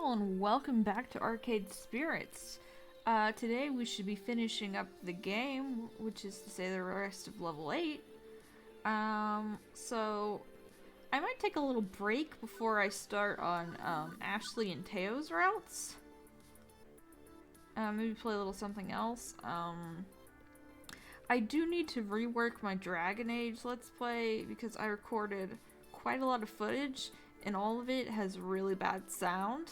all, and welcome back to Arcade Spirits. Today we should be finishing up the game, which is to say the rest of level 8. So I might take a little break before I start on Ashley and Teo's routes. Maybe play a little something else. I do need to rework my Dragon Age Let's Play because I recorded quite a lot of footage and all of it has really bad sound.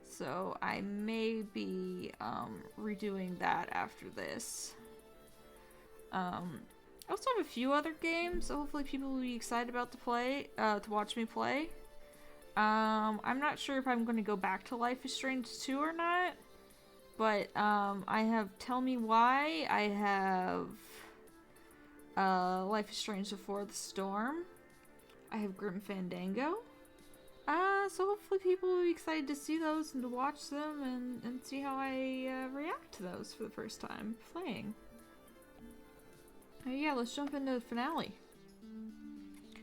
So I may be redoing that after this. I also have a few other games, so hopefully people will be excited about to watch me play. I'm not sure if I'm going to go back to Life is Strange 2 or not, but I have Tell Me Why, I have Life is Strange Before the Storm, I have Grim Fandango. So hopefully people will be excited to see those and to watch them and see how I react to those for the first time playing. Yeah, let's jump into the finale.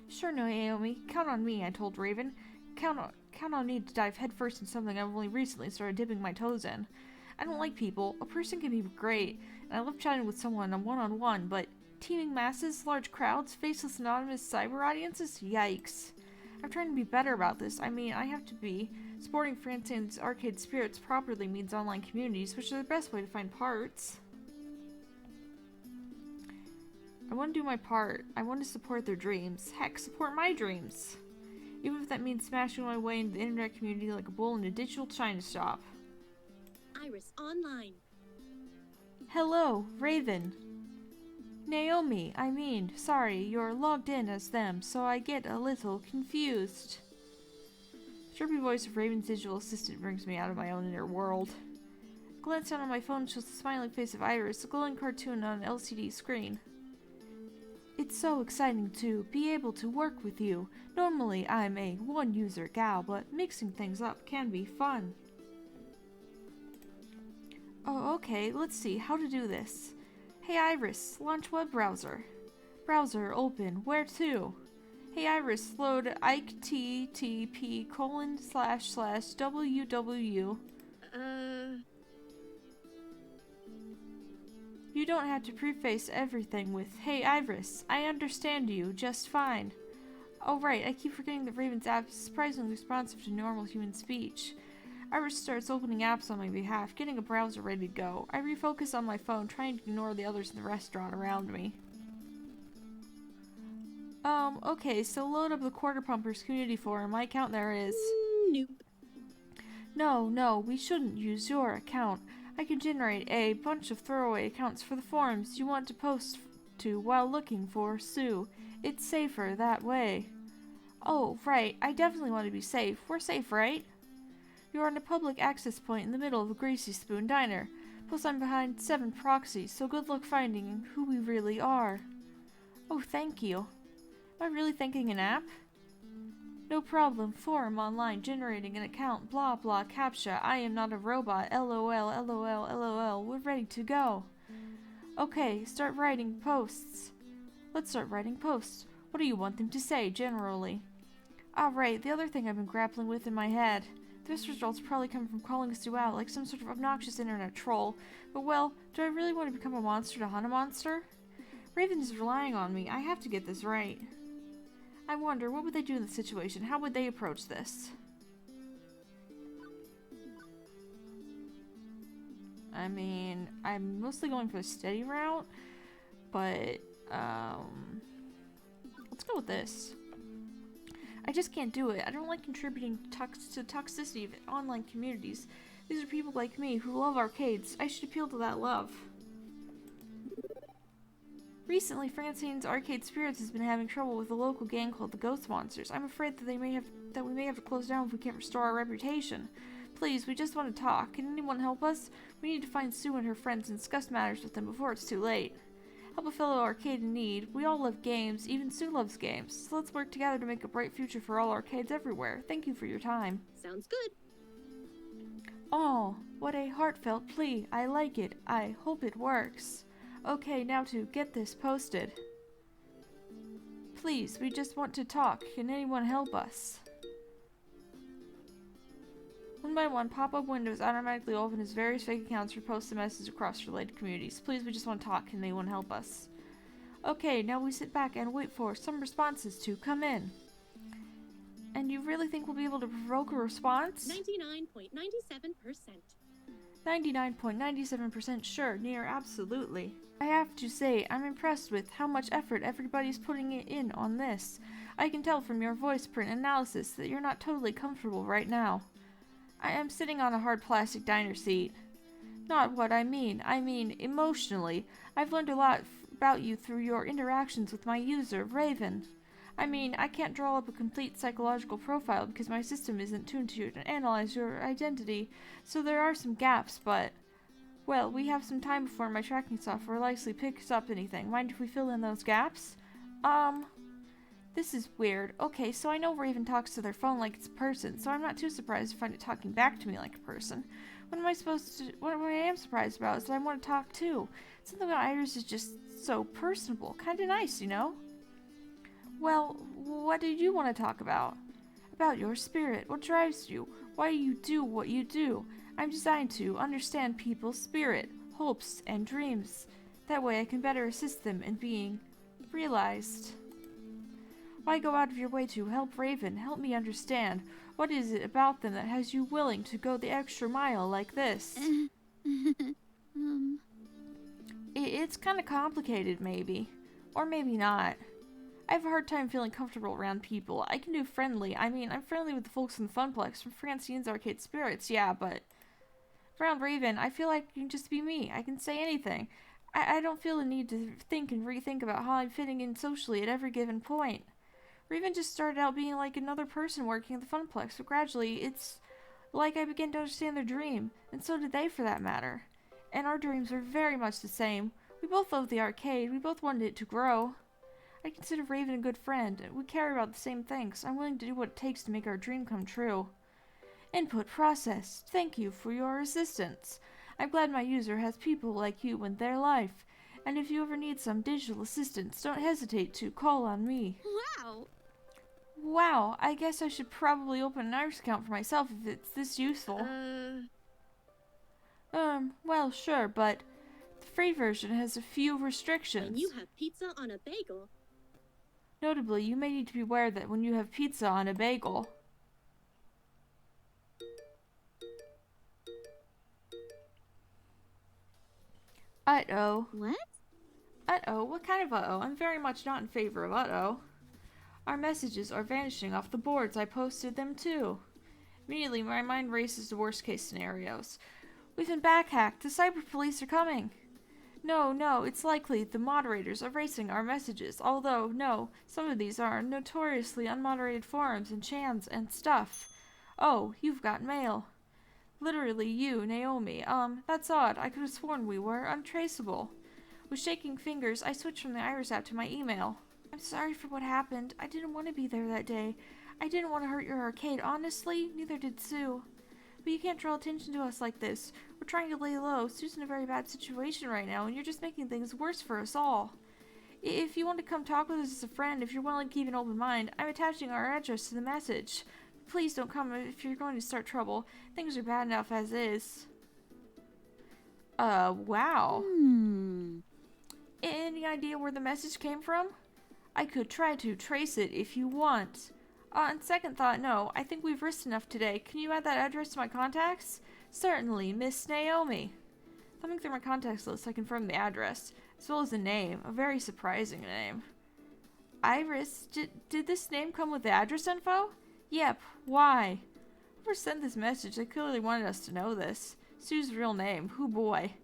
Sure, Naomi. Count on me, I told Raven. Count on me to dive headfirst in something I've only recently started dipping my toes in. I don't like people. A person can be great, and I love chatting with someone on one-on-one, but teeming masses, large crowds, faceless anonymous cyber audiences? Yikes. I'm trying to be better about this. I mean, I have to be. Supporting Francine's Arcade Spirits properly means online communities, which are the best way to find parts. I want to do my part. I want to support their dreams. Heck, support my dreams. Even if that means smashing my way into the internet community like a bull in a digital china shop. Iris online. Hello, Raven. Naomi, sorry, you're logged in as them, so I get a little confused. The chirpy voice of Raven's digital assistant brings me out of my own inner world. A glance down on my phone shows the smiling face of Iris, a glowing cartoon on an LCD screen. It's so exciting to be able to work with you. Normally I'm a one-user gal, but mixing things up can be fun. Oh, okay, let's see how to do this. Hey Iris, launch web browser. Browser open. Where to? Hey Iris, load IKTTP://www. You don't have to preface everything with, Hey Iris, I understand you just fine. Oh right, I keep forgetting that Raven's app is surprisingly responsive to normal human speech. Iris starts opening apps on my behalf, getting a browser ready to go. I refocus on my phone, trying to ignore the others in the restaurant around me. Okay, so load up the Quarter Pumpers community forum. My account there is... Nope. No, we shouldn't use your account. I can generate a bunch of throwaway accounts for the forums you want to post to while looking for Sue. It's safer that way. Oh, right, I definitely want to be safe. We're safe, right? You're on a public access point in the middle of a Greasy Spoon diner. Plus I'm behind 7 proxies, so good luck finding who we really are. Oh, thank you. Am I really thinking an app? No problem. Forum online, generating an account, blah blah, captcha. I am not a robot. LOL. We're ready to go. Okay, start writing posts. Let's start writing posts. What do you want them to say, generally? Right, the other thing I've been grappling with in my head. This result's probably come from calling Sue out like some sort of obnoxious internet troll. But well, do I really want to become a monster to hunt a monster? Raven is relying on me. I have to get this right. I wonder, what would they do in this situation? How would they approach this? I mean, I'm mostly going for the steady route, but, let's go with this. I just can't do it. I don't like contributing to toxicity of online communities. These are people like me who love arcades. I should appeal to that love. Recently, Francine's Arcade Spirits has been having trouble with a local gang called the Ghost Monsters. I'm afraid that we may have to close down if we can't restore our reputation. Please, we just want to talk. Can anyone help us? We need to find Sue and her friends and discuss matters with them before it's too late. Help a fellow arcade in need. We all love games. Even Sue loves games. So let's work together to make a bright future for all arcades everywhere. Thank you for your time. Sounds good. Oh, what a heartfelt plea. I like it. I hope it works. Okay, now to get this posted. Please, we just want to talk. Can anyone help us? One by one, pop-up windows automatically open as various fake accounts repost the message across related communities. Please, we just want to talk. Can anyone help us? Okay, now we sit back and wait for some responses to come in. And you really think we'll be able to provoke a response? 99.97%. 99.97% sure, near absolutely. I have to say, I'm impressed with how much effort everybody's putting in on this. I can tell from your voice print analysis that you're not totally comfortable right now. I am sitting on a hard plastic diner seat. Not what I mean emotionally. I've learned a lot about you through your interactions with my user, Raven. I mean, I can't draw up a complete psychological profile because my system isn't tuned to analyze your identity, so there are some gaps, but... Well, we have some time before my tracking software likely picks up anything. Mind if we fill in those gaps? This is weird. Okay, so I know Raven talks to their phone like it's a person, so I'm not too surprised to find it talking back to me like a person. What am I supposed to... What I am surprised about is that I want to talk too. Something about Iris is just so personable. Kinda nice, you know? Well, what did you want to talk about? About your spirit. What drives you? Why you do what you do? I'm designed to understand people's spirit, hopes, and dreams. That way I can better assist them in being realized. Why go out of your way to help Raven? Help me understand. What is it about them that has you willing to go the extra mile like this? It's kind of complicated, maybe. Or maybe not. I have a hard time feeling comfortable around people. I can do friendly. I mean, I'm friendly with the folks in the Funplex from Francine's Arcade Spirits, yeah, but... around Raven, I feel like I can just be me. I can say anything. I don't feel the need to think and rethink about how I'm fitting in socially at every given point. Raven just started out being like another person working at the Funplex, but gradually, it's like I began to understand their dream, and so did they for that matter. And our dreams are very much the same. We both love the arcade. We both wanted it to grow. I consider Raven a good friend. We care about the same things. I'm willing to do what it takes to make our dream come true. Input processed. Thank you for your assistance. I'm glad my user has people like you in their life. And if you ever need some digital assistance, don't hesitate to call on me. Wow! Wow, I guess I should probably open an Iris account for myself if it's this useful. Well, sure, but the free version has a few restrictions. When you have pizza on a bagel... Notably, you may need to be aware that when you have pizza on a bagel... Uh-oh. What? Uh-oh? What kind of uh-oh? I'm very much not in favor of uh-oh. Our messages are vanishing off the boards I posted them to. Immediately, my mind races to worst-case scenarios. We've been backhacked. The cyber police are coming. No, it's likely the moderators are erasing our messages. Although, no, some of these are notoriously unmoderated forums and chans and stuff. Oh, you've got mail. Literally you, Naomi. That's odd. I could have sworn we were untraceable. With shaking fingers, I switched from the Iris app to my email. I'm sorry for what happened. I didn't want to be there that day. I didn't want to hurt your arcade. Honestly, neither did Sue. But you can't draw attention to us like this. We're trying to lay low. Sue's in a very bad situation right now, and you're just making things worse for us all. If you want to come talk with us as a friend, if you're willing to keep an open mind, I'm attaching our address to the message. Please don't come if you're going to start trouble. Things are bad enough as is. Wow. Any idea where the message came from? I could try to trace it if you want. On second thought, no. I think we've risked enough today. Can you add that address to my contacts? Certainly, Miss Naomi. Thumbing through my contacts list, I confirmed the address, as well as the name. A very surprising name. Iris, did this name come with the address info? Yep. Why? Whoever sent this message, they clearly wanted us to know this. Sue's real name. Hoo boy.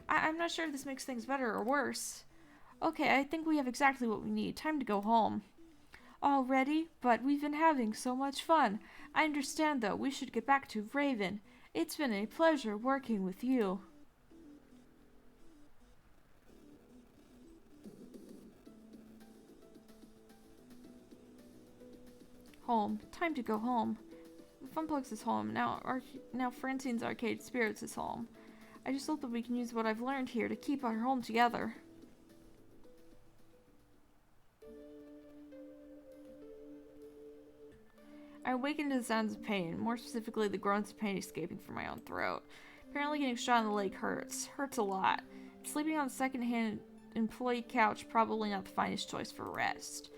I'm not sure if this makes things better or worse. Okay, I think we have exactly what we need. Time to go home. Already? But we've been having so much fun. I understand, though. We should get back to Raven. It's been a pleasure working with you. Home. Time to go home. Funplex is home. Now Francine's Arcade Spirits is home. I just hope that we can use what I've learned here to keep our home together. I awakened to the sounds of pain, more specifically the groans of pain escaping from my own throat. Apparently getting shot in the leg hurts. Hurts a lot. Sleeping on the second-hand employee couch probably not the finest choice for rest.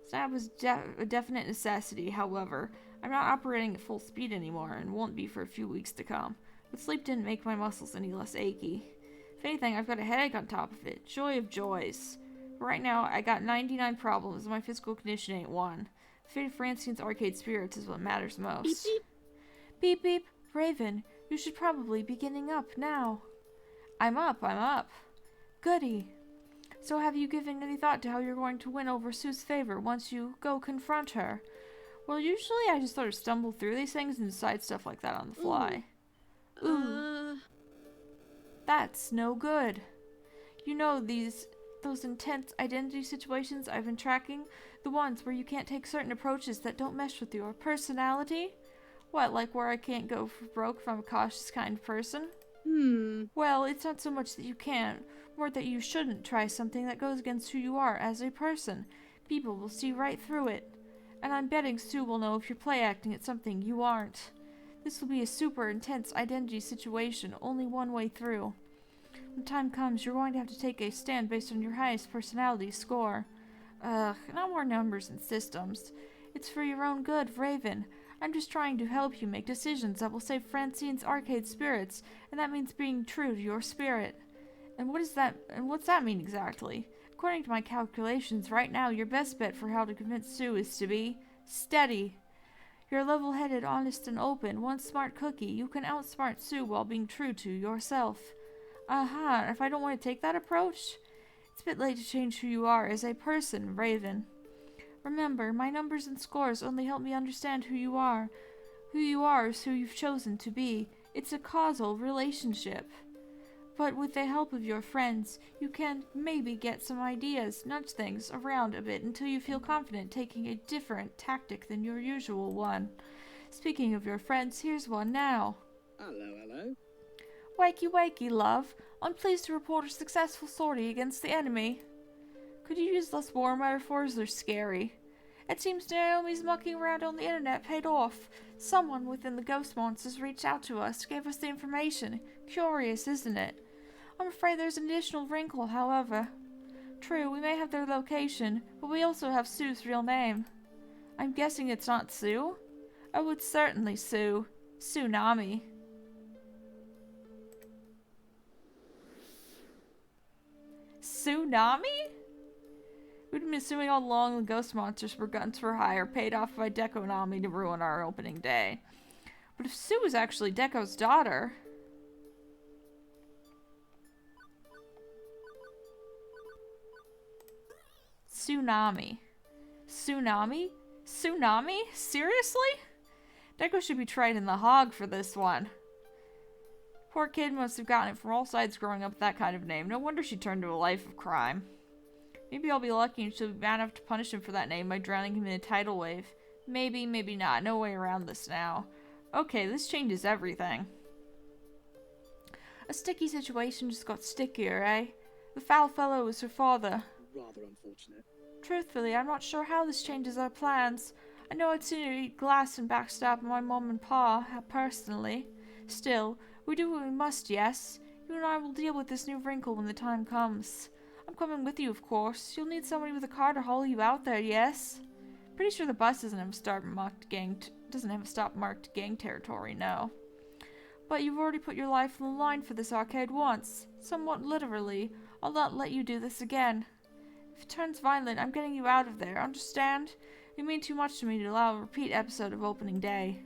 Snap was a definite necessity, however. I'm not operating at full speed anymore, and won't be for a few weeks to come. But sleep didn't make my muscles any less achy. If anything, I've got a headache on top of it. Joy of joys. But right now, I got 99 problems, and my physical condition ain't one. The fate of Francine's arcade spirits is what matters most. Beep, beep. Beep beep. Raven, you should probably be getting up now. I'm up. Goody. So have you given any thought to how you're going to win over Sue's favor once you go confront her? Well, usually I just sort of stumble through these things and decide stuff like that on the fly. Ooh. That's no good. You know those intense identity situations I've been tracking? The ones where you can't take certain approaches that don't mesh with your personality? What, like where I can't go for broke if I'm a cautious kind of person? Well, it's not so much that you can't, more that you shouldn't try something that goes against who you are as a person. People will see right through it. And I'm betting Sue will know if you're play acting at something you aren't. This will be a super intense identity situation, only one way through. When time comes, you're going to have to take a stand based on your highest personality score. Not more numbers and systems. It's for your own good, Raven. I'm just trying to help you make decisions that will save Francine's arcade spirits, and that means being true to your spirit. And what's that mean exactly? According to my calculations, right now your best bet for how to convince Sue is to be steady. You're level-headed, honest, and open. One smart cookie. You can outsmart Sue while being true to yourself. If I don't want to take that approach, it's a bit late to change who you are as a person, Raven. Remember, my numbers and scores only help me understand who you are. Who you are is who you've chosen to be. It's a causal relationship. But with the help of your friends, you can maybe get some ideas, nudge things around a bit until you feel confident taking a different tactic than your usual one. Speaking of your friends, here's one now. Hello. Wakey, love. I'm pleased to report a successful sortie against the enemy. Could you use less war metaphors? They're scary. It seems Naomi's mucking around on the internet paid off. Someone within the ghost monsters reached out to us, gave us the information. Curious, isn't it? I'm afraid there's an additional wrinkle, however. True, we may have their location, but we also have Sue's real name. I'm guessing it's not Sue? Oh, it's certainly Sue. Tsunami. Tsunami? We'd been assuming all along the ghost monsters were guns for hire, paid off by Dekonami to ruin our opening day. But if Sue was actually Deko's daughter... Tsunami? Seriously? Deko should be tried in the hog for this one. Poor kid must have gotten it from all sides growing up with that kind of name. No wonder she turned to a life of crime. Maybe I'll be lucky and she'll be bad enough to punish him for that name by drowning him in a tidal wave. Maybe, maybe not. No way around this now. Okay, this changes everything. A sticky situation just got stickier, eh? The foul fellow was her father. Rather unfortunate. Truthfully, I'm not sure how this changes our plans. I know I'd sooner eat glass and backstab my mom and pa, personally. Still, we do what we must, yes? You and I will deal with this new wrinkle when the time comes. I'm coming with you, of course. You'll need somebody with a car to haul you out there, yes? Pretty sure the bus doesn't have a stop marked gang territory, no. But you've already put your life on the line for this arcade once. Somewhat literally. I'll not let you do this again. If it turns violent, I'm getting you out of there, understand? You mean too much to me to allow a repeat episode of opening day.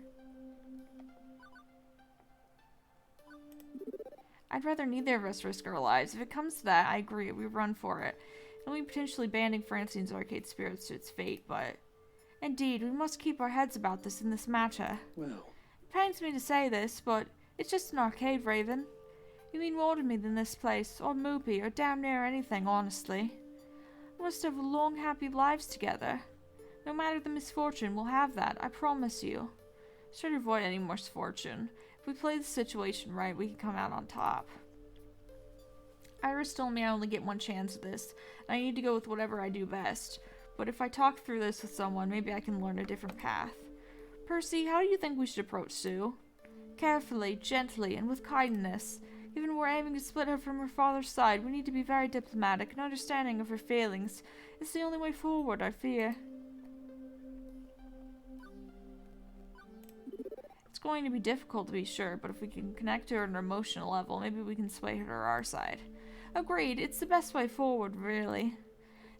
I'd rather neither of us risk our lives. If it comes to that, I agree, we run for it. It'll be potentially banding Francine's arcade spirits to its fate, but... Indeed, we must keep our heads about this in this matter. Well... It pains me to say this, but it's just an arcade, Raven. You mean more to me than this place, or Moopy, or damn near anything, honestly. We must have long, happy lives together. No matter the misfortune, we'll have that, I promise you. Try to avoid any misfortune. If we play the situation right, we can come out on top. Iris told me I only get one chance at this, and I need to go with whatever I do best. But if I talk through this with someone, maybe I can learn a different path. Percy, how do you think we should approach Sue? Carefully, gently, and with kindness. Given we're aiming to split her from her father's side, we need to be very diplomatic and understanding of her feelings. It's the only way forward, I fear. It's going to be difficult to be sure, but if we can connect to her on an emotional level, maybe we can sway her to our side. Agreed, it's the best way forward, really.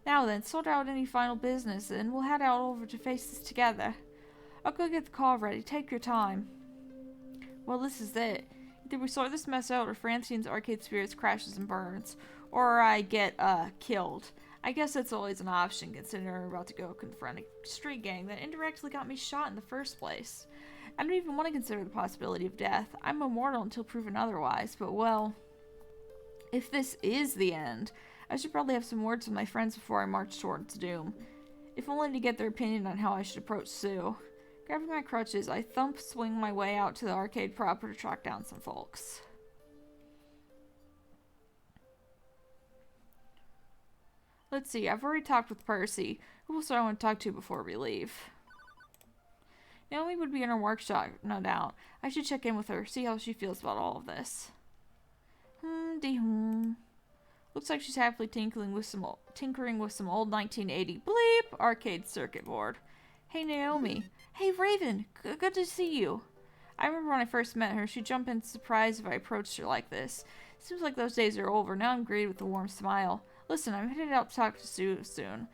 Now then, sort out any final business, and we'll head out over to face this together. I'll go get the car ready. Take your time. Well, this is it. Either we sort this mess out, or Francine's arcade spirits crashes and burns. Or I get, killed. I guess that's always an option, considering we're about to go confront a street gang that indirectly got me shot in the first place. I don't even want to consider the possibility of death. I'm immortal until proven otherwise, but well, if this is the end, I should probably have some words with my friends before I march towards doom. If only to get their opinion on how I should approach Sue. Grabbing my crutches, I swing my way out to the arcade proper to track down some folks. Let's see, I've already talked with Percy. Who else do I want to talk to before we leave? Naomi would be in her workshop, no doubt. I should check in with her, see how she feels about all of this. Looks like she's happily tinkering with some old 1980 bleep arcade circuit board. Hey Naomi. Hey Raven. Good to see you. I remember when I first met her, she'd jump in surprised if I approached her like this. Seems like those days are over. Now I'm greeted with a warm smile. Listen, I'm headed out to talk to Sue soon.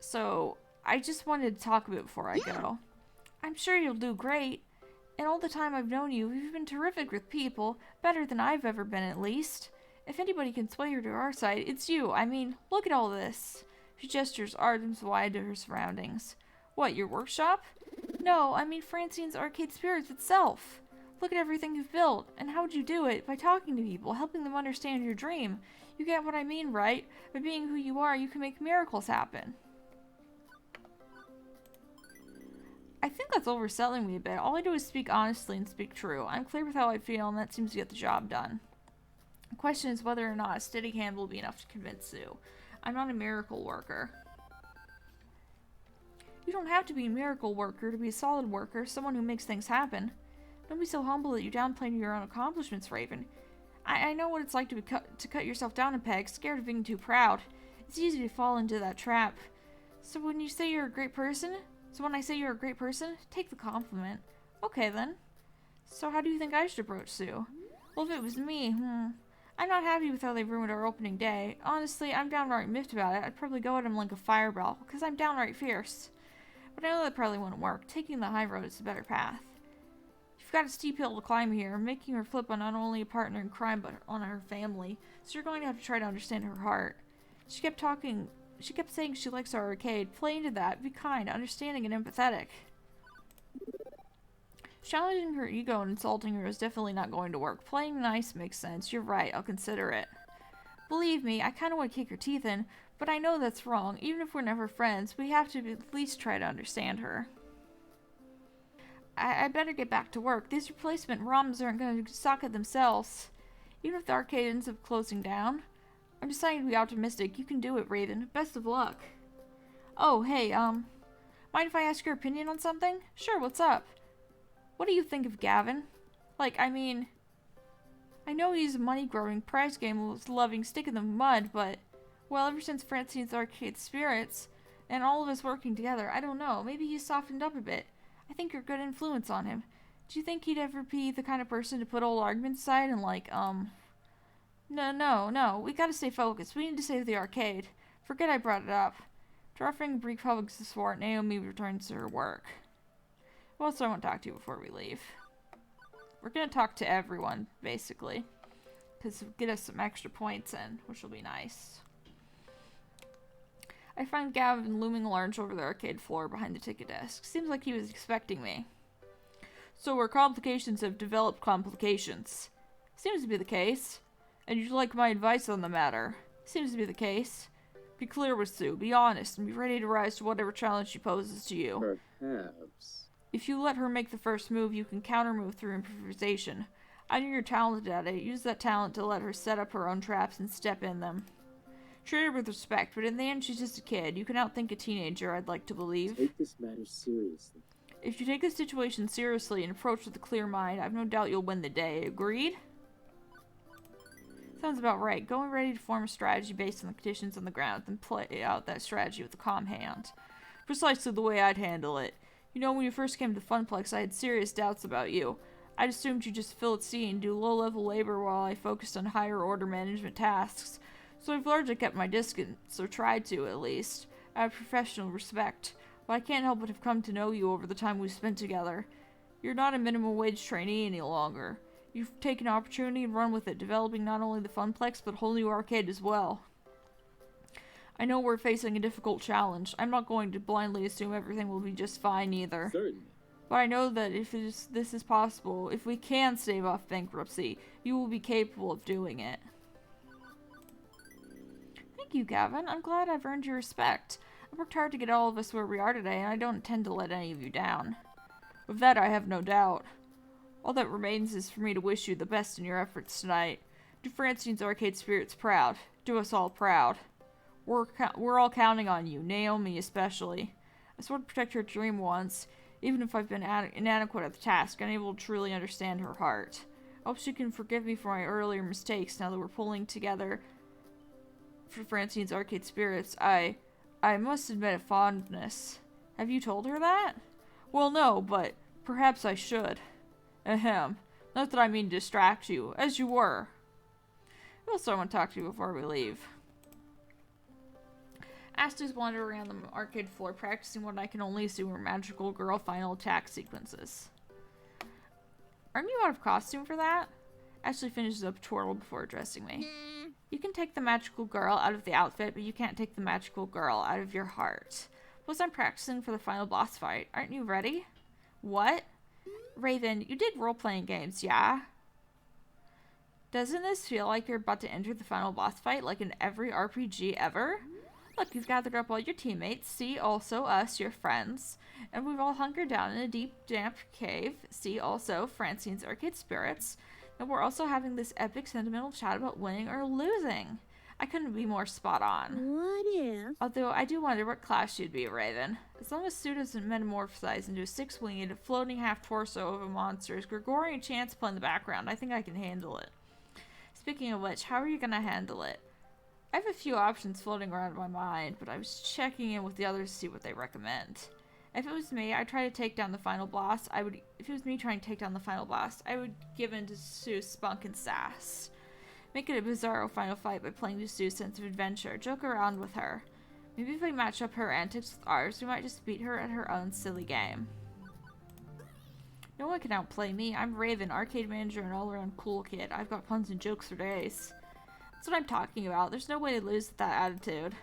So, I just wanted to talk a bit before I go. I'm sure you'll do great. In all the time I've known you, you've been terrific with people. Better than I've ever been, at least. If anybody can sway her to our side, it's you. I mean, look at all this. She gestures arms wide to her surroundings. What, your workshop? No, I mean Francine's arcade spirits itself. Look at everything you've built. And how would you do it? By talking to people, helping them understand your dream. You get what I mean, right? By being who you are, you can make miracles happen. I think that's overselling me a bit. All I do is speak honestly and speak true. I'm clear with how I feel, and that seems to get the job done. The question is whether or not a steady hand will be enough to convince Sue. I'm not a miracle worker. You don't have to be a miracle worker to be a solid worker, someone who makes things happen. Don't be so humble that you downplay your own accomplishments, Raven. I know what it's like to cut yourself down a peg, scared of being too proud. It's easy to fall into that trap. So when I say you're a great person, take the compliment. Okay then. So how do you think I should approach Sue? Well, if it was me, I'm not happy with how they ruined our opening day. Honestly, I'm downright miffed about it. I'd probably go at him like a fireball, because I'm downright fierce. But I know that probably wouldn't work. Taking the high road is a better path. You've got a steep hill to climb here, making her flip on not only a partner in crime, but on her family. So you're going to have to try to understand her heart. She kept saying she likes our arcade. Play into that. Be kind, understanding, and empathetic. Challenging her ego and insulting her is definitely not going to work. Playing nice makes sense. You're right. I'll consider it. Believe me, I kind of want to kick her teeth in, but I know that's wrong. Even if we're never friends, we have to at least try to understand her. I better get back to work. These replacement ROMs aren't going to suck at themselves. Even if the arcade ends up closing down. I'm deciding to be optimistic. You can do it, Raven. Best of luck. Oh, hey, mind if I ask your opinion on something? Sure, what's up? What do you think of Gavin? I know he's a money-grubbing, prize game-loving stick in the mud, but, well, ever since Francine's arcade spirits, and all of us working together, I don't know, maybe he's softened up a bit. I think you're a good influence on him. Do you think he'd ever be the kind of person to put old arguments aside and, No, we gotta stay focused. We need to save the arcade. Forget I brought it up. Dropping a brief public support, Naomi returns to her work. Who else do I want to talk to before we leave? We're gonna talk to everyone, basically. Because it'll get us some extra points in, which will be nice. I find Gavin looming large over the arcade floor behind the ticket desk. Seems like he was expecting me. So our complications have developed complications. Seems to be the case. And you'd like my advice on the matter. Seems to be the case. Be clear with Sue, be honest, and be ready to rise to whatever challenge she poses to you. Perhaps. If you let her make the first move, you can counter-move through improvisation. I know you're talented at it. Use that talent to let her set up her own traps and step in them. Treat her with respect, but in the end she's just a kid. You can outthink a teenager, I'd like to believe. Take this matter seriously. If you take the situation seriously and approach with a clear mind, I've no doubt you'll win the day. Agreed? Sounds about right. Going ready to form a strategy based on the conditions on the ground, then play out that strategy with a calm hand. Precisely the way I'd handle it. You know, when you first came to Funplex, I had serious doubts about you. I'd assumed you'd just fill a seat and do low-level labor while I focused on higher-order management tasks. So I've largely kept my distance, or tried to, at least, out of professional respect. But I can't help but have come to know you over the time we've spent together. You're not a minimum wage trainee any longer. You've taken opportunity and run with it, developing not only the Funplex, but a whole new arcade as well. I know we're facing a difficult challenge. I'm not going to blindly assume everything will be just fine either. Certainly. But I know that if this is possible, if we can stave off bankruptcy, you will be capable of doing it. Thank you, Gavin. I'm glad I've earned your respect. I've worked hard to get all of us where we are today, and I don't intend to let any of you down. Of that I have no doubt. All that remains is for me to wish you the best in your efforts tonight. Do Francine's arcade spirits proud. Do us all proud. We're all counting on you, Naomi especially. I swore to protect her dream once, even if I've been inadequate at the task, unable to truly understand her heart. I hope she can forgive me for my earlier mistakes now that we're pulling together for Francine's arcade spirits. I must admit a fondness. Have you told her that? Well, no, but perhaps I should. Ahem. Not that I mean to distract you, as you were. I also want to talk to you before we leave. Ashley's wander around the arcade floor, practicing what I can only assume are magical girl final attack sequences. Aren't you out of costume for that? Ashley finishes up a twirl before addressing me. Nah. You can take the magical girl out of the outfit, but you can't take the magical girl out of your heart. Plus, I'm practicing for the final boss fight. Aren't you ready? What? Raven, you did role-playing games, yeah? Doesn't this feel like you're about to enter the final boss fight like in every RPG ever? Look, you've gathered up all your teammates, see also us, your friends, and we've all hunkered down in a deep, damp cave, see also Francine's arcade spirits, and we're also having this epic sentimental chat about winning or losing. I couldn't be more spot on. What if? Although I do wonder what class you'd be, Raven. As long as Sue doesn't metamorphosize into a six-winged, floating half-torso of a monster, is Gregorian Chance play in the background, I think I can handle it. Speaking of which, how are you gonna handle it? I have a few options floating around in my mind, but I was checking in with the others to see what they recommend. If it was me, I'd try to take down the final boss. If it was me trying to take down the final boss, I would give in to Sue's spunk and sass. Make it a bizarro final fight by playing to Sue's sense of adventure. Joke around with her. Maybe if we match up her antics with ours, we might just beat her at her own silly game. No one can outplay me. I'm Raven, arcade manager and all-around cool kid. I've got puns and jokes for days. That's what I'm talking about. There's no way to lose with that attitude.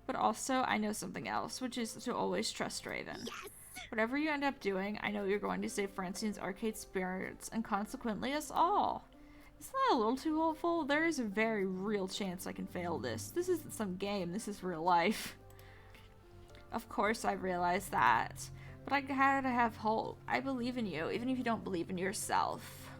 But also, I know something else, which is to always trust Raven. Yes! Whatever you end up doing, I know you're going to save Francine's arcade spirits, and consequently us all. Isn't that a little too hopeful? There is a very real chance I can fail this. This isn't some game, this is real life. Of course I realize that. But I gotta have hope. I believe in you, even if you don't believe in yourself.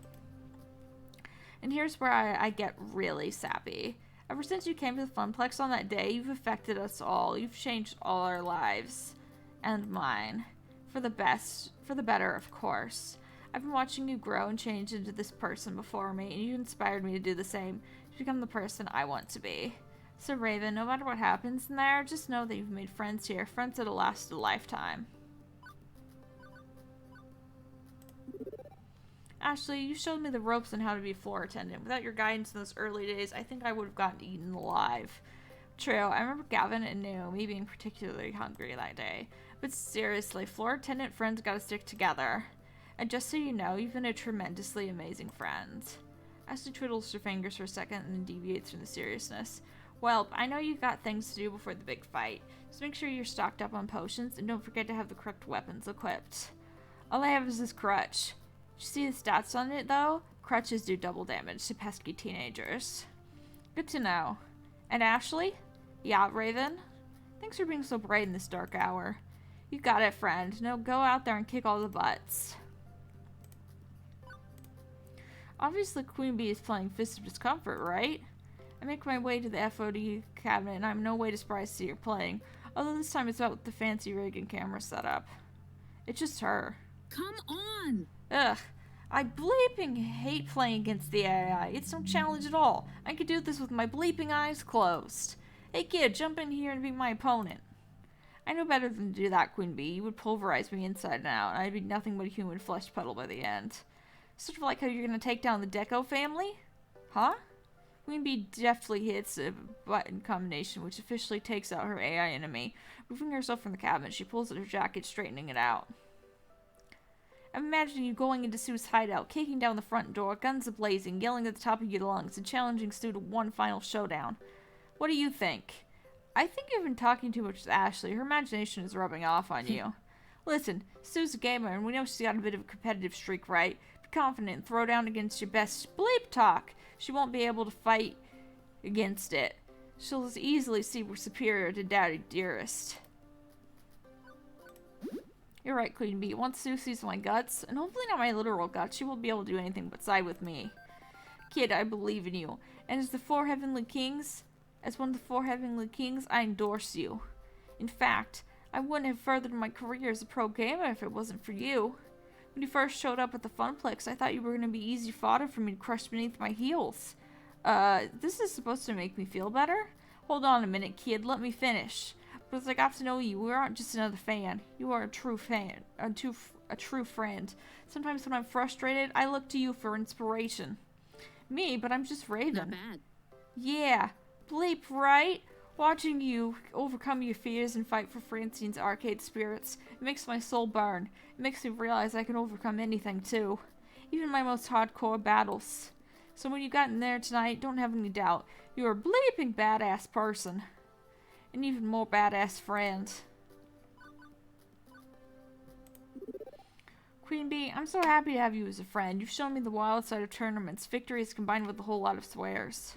And here's where I get really sappy. Ever since you came to the Funplex on that day, you've affected us all. You've changed all our lives. And mine. For the best. For the better, of course. I've been watching you grow and change into this person before me, and you inspired me to do the same. To become the person I want to be. So Raven, no matter what happens in there, just know that you've made friends here. Friends that'll last a lifetime. Ashley, you showed me the ropes on how to be a floor attendant. Without your guidance in those early days, I think I would have gotten eaten alive. True, I remember Gavin and Naomi being particularly hungry that day. But seriously, floor attendant friends gotta stick together. And just so you know, you've been a tremendously amazing friend. Ashley twiddles her fingers for a second and then deviates from the seriousness. Well, I know you've got things to do before the big fight. Just make sure you're stocked up on potions and don't forget to have the correct weapons equipped. All I have is this crutch. Did you see the stats on it, though? Crutches do double damage to pesky teenagers. Good to know. And Ashley? Yeah, Raven? Thanks for being so bright in this dark hour. You got it, friend. Now go out there and kick all the butts. Obviously, Queen Bee is playing Fist of Discomfort, right? I make my way to the FOD cabinet, and I'm no way surprised to see you're playing. Although this time it's out with the fancy rig and camera setup. It's just her. Come on! Ugh. I bleeping hate playing against the AI. It's no challenge at all. I could do this with my bleeping eyes closed. Hey kid, jump in here and be my opponent. I know better than to do that, Queen Bee. You would pulverize me inside and out, and I'd be nothing but a human flesh puddle by the end. Sort of like how you're gonna take down the Deco family? Huh? Queen Bee deftly hits a button combination, which officially takes out her AI enemy. Moving herself from the cabinet, she pulls at her jacket, straightening it out. I'm imagining you going into Sue's hideout, kicking down the front door, guns a-blazing, yelling at the top of your lungs, and challenging Sue to one final showdown. What do you think? I think you've been talking too much with Ashley. Her imagination is rubbing off on you. Listen, Sue's a gamer, and we know she's got a bit of a competitive streak, right? Be confident and throw down against your best bleep talk. She won't be able to fight against it. She'll as easily see we're superior to Daddy Dearest. You're right, Queen Bee. Once Sue sees my guts, and hopefully not my literal guts, she won't be able to do anything but side with me. Kid, I believe in you. And as one of the four heavenly kings, I endorse you. In fact, I wouldn't have furthered my career as a pro gamer if it wasn't for you. When you first showed up at the Funplex, I thought you were going to be easy fodder for me to crush beneath my heels. This is supposed to make me feel better? Hold on a minute, kid. Let me finish. But as I got to know you, we aren't just another fan. You are a true fan. A true friend. Sometimes when I'm frustrated, I look to you for inspiration. Me, but I'm just Raven. Not bad. Yeah. Bleep, right? Watching you overcome your fears and fight for Francine's arcade spirits, it makes my soul burn. It makes me realize I can overcome anything, too. Even my most hardcore battles. So when you got in there tonight, don't have any doubt. You're a bleeping badass person. An even more badass friend. Queen Bee, I'm so happy to have you as a friend. You've shown me the wild side of tournaments. Victories combined with a whole lot of swears.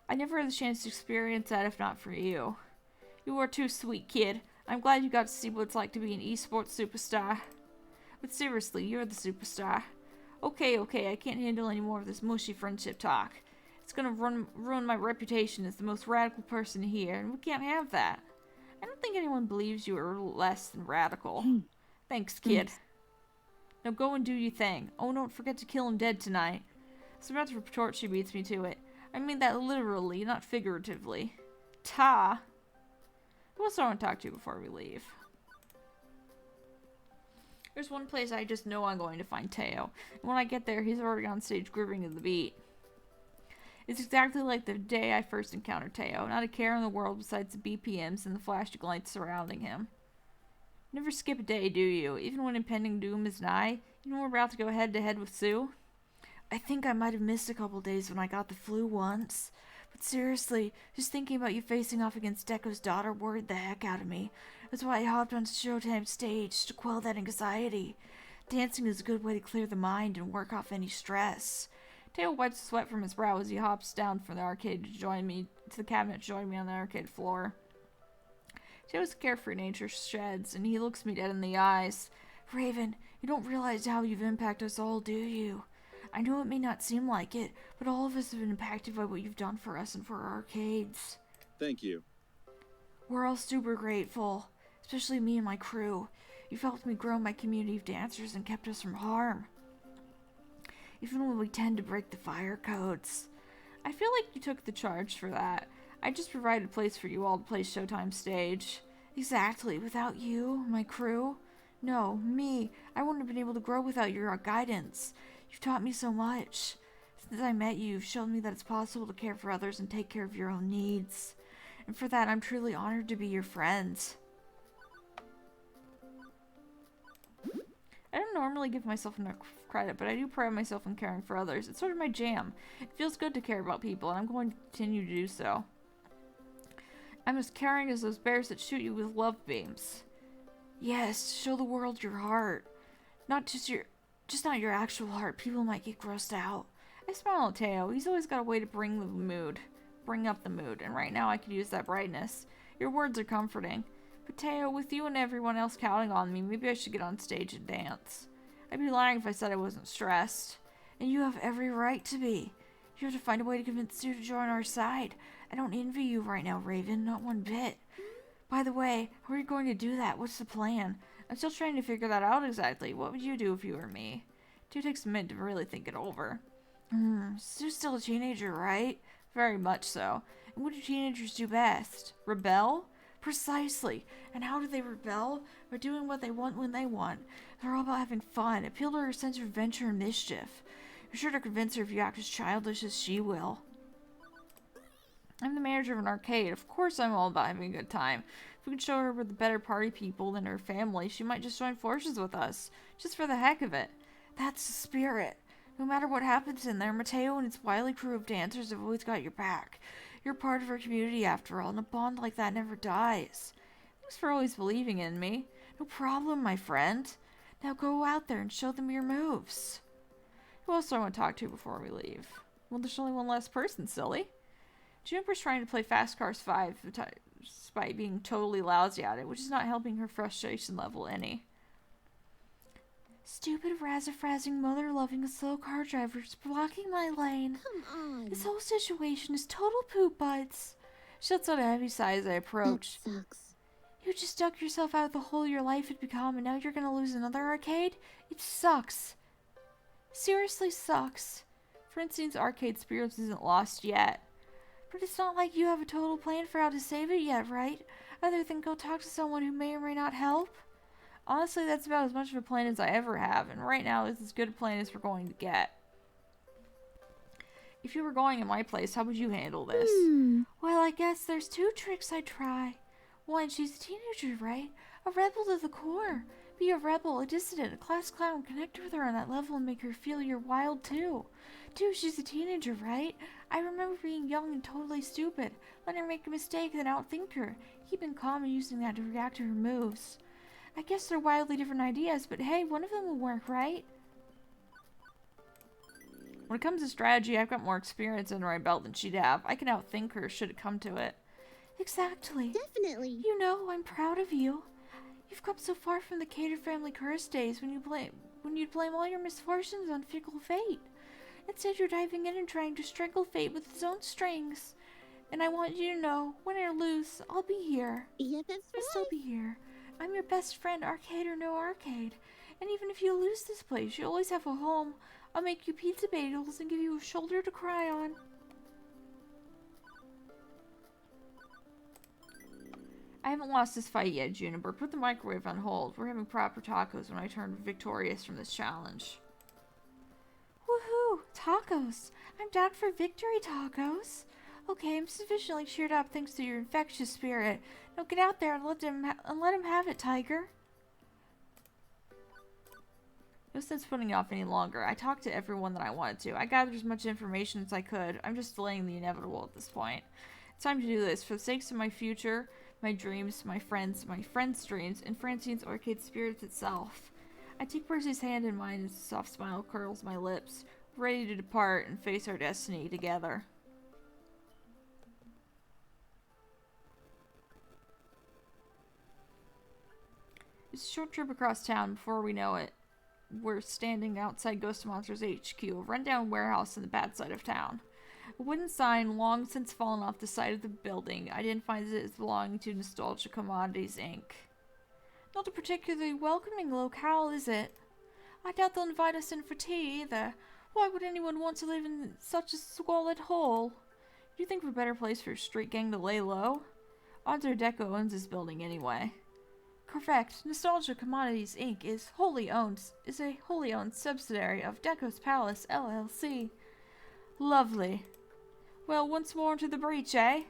I never had the chance to experience that if not for you. You are too sweet, kid. I'm glad you got to see what it's like to be an esports superstar. But seriously, you're the superstar. Okay, I can't handle any more of this mushy friendship talk. It's gonna ruin my reputation as the most radical person here, and we can't have that. I don't think anyone believes you are less than radical. Thanks, kid. Now go and do your thing. Oh, don't forget to kill him dead tonight. As I'm about to retort, she beats me to it. I mean that literally, not figuratively. Ta! Who else do I want to talk to before we leave? There's one place I just know I'm going to find Teo. And when I get there, he's already on stage grooving to the beat. It's exactly like the day I first encountered Teo. Not a care in the world besides the BPMs and the flashing lights surrounding him. Never skip a day, do you? Even when impending doom is nigh? Even when we're about to go head to head with Sue? I think I might have missed a couple days when I got the flu once. But seriously, just thinking about you facing off against Deco's daughter worried the heck out of me. That's why I hopped onto Showtime's stage to quell that anxiety. Dancing is a good way to clear the mind and work off any stress. Teo wipes the sweat from his brow as he hops down from the arcade to the cabinet to join me on the arcade floor. Teo's carefree nature sheds, and he looks me dead in the eyes. Raven, you don't realize how you've impacted us all, do you? I know it may not seem like it, but all of us have been impacted by what you've done for us and for our arcades. Thank you. We're all super grateful, especially me and my crew. You've helped me grow my community of dancers and kept us from harm. Even when we tend to break the fire codes. I feel like you took the charge for that. I just provided a place for you all to play Showtime stage. Exactly. Without you, my crew? No, me. I wouldn't have been able to grow without your guidance. You've taught me so much. Since I met you, you've shown me that it's possible to care for others and take care of your own needs. And for that, I'm truly honored to be your friend. I don't normally give myself enough credit, but I do pride myself on caring for others. It's sort of my jam. It feels good to care about people, and I'm going to continue to do so. I'm as caring as those bears that shoot you with love beams. Yes, show the world your heart. Not not your actual heart. People might get grossed out. I smile at Teo. He's always got a way to bring up the mood, and right now I could use that brightness. Your words are comforting. But Teo, with you and everyone else counting on me, maybe I should get on stage and dance. I'd be lying if I said I wasn't stressed. And you have every right to be. You have to find a way to convince Sue to join our side. I don't envy you right now, Raven, not one bit. By the way, how are you going to do that? What's the plan? I'm still trying to figure that out exactly. What would you do if you were me? It takes a minute to really think it over. Sue's still a teenager, right? Very much so. And what do teenagers do best? Rebel? Precisely. And how do they rebel? By doing what they want when they want. They're all about having fun. Appeal to her sense of adventure and mischief. You're sure to convince her if you act as childish as she will. I'm the manager of an arcade. Of course I'm all about having a good time. If we can show her we're the better party people than her family, she might just join forces with us. Just for the heck of it. That's the spirit. No matter what happens in there, Mateo and his wily crew of dancers have always got your back. You're part of our community after all, and a bond like that never dies. Thanks for always believing in me. No problem, my friend. Now go out there and show them your moves. Who else do I want to talk to before we leave? Well, there's only one less person, silly. Juniper's trying to play Fast Cars 5 despite being totally lousy at it, which is not helping her frustration level any. Stupid, razafrazzing, mother-loving slow car drivers blocking my lane. Come on. This whole situation is total poop butts. She lets out a heavy sigh as I approach. That sucks. You just dug yourself out of the hole your life had become, and now you're gonna lose another arcade? It sucks. Seriously sucks. Francine's arcade spirits isn't lost yet. But it's not like you have a total plan for how to save it yet, right? Other than go talk to someone who may or may not help? Honestly, that's about as much of a plan as I ever have, and right now it's as good a plan as we're going to get. If you were going in my place, how would you handle this? Well, I guess there's two tricks I'd try. One, she's a teenager, right? A rebel to the core. Be a rebel, a dissident, a class clown. Connect with her on that level and make her feel you're wild too. Two, she's a teenager, right? I remember being young and totally stupid. Let her make a mistake, then outthink her. Keeping calm and using that to react to her moves. I guess they're wildly different ideas, but hey, one of them will work, right? When it comes to strategy, I've got more experience under my belt than she'd have. I can outthink her should it come to it. Exactly. Definitely. You know, I'm proud of you. You've come so far from the Cater family curse days when you'd blame all your misfortunes on fickle fate. Instead, you're diving in and trying to strangle fate with its own strings. And I want you to know, win or lose, I'll be here. Yeah, that's I'll right. still be here. I'm your best friend, arcade or no arcade. And even if you lose this place, you always have a home. I'll make you pizza bagels and give you a shoulder to cry on. I haven't lost this fight yet, Juniper. Put the microwave on hold. We're having proper tacos when I turn victorious from this challenge. Woohoo! Tacos! I'm down for victory tacos. Okay, I'm sufficiently cheered up thanks to your infectious spirit. Now get out there and let him have it, Tiger. No sense putting it off any longer. I talked to everyone that I wanted to. I gathered as much information as I could. I'm just delaying the inevitable at this point. It's time to do this for the sakes of my future, my dreams, my friends' dreams, and Francine's arcade spirits itself. I take Percy's hand in mine as a soft smile curls my lips, ready to depart and face our destiny together. It's a short trip across town. Before we know it, we're standing outside Ghost Monsters HQ, a rundown warehouse in the bad side of town. A wooden sign, long since fallen off the side of the building, identifies it as belonging to Nostalgia Commodities, Inc. Not a particularly welcoming locale, is it? I doubt they'll invite us in for tea, either. Why would anyone want to live in such a squalid hole? Do you think we're a better place for a street gang to lay low? Odds are Deco owns this building anyway. Correct. Nostalgia Commodities, Inc. is a wholly owned subsidiary of Deco's Palace, LLC. Lovely. Well, once more into the breach, eh?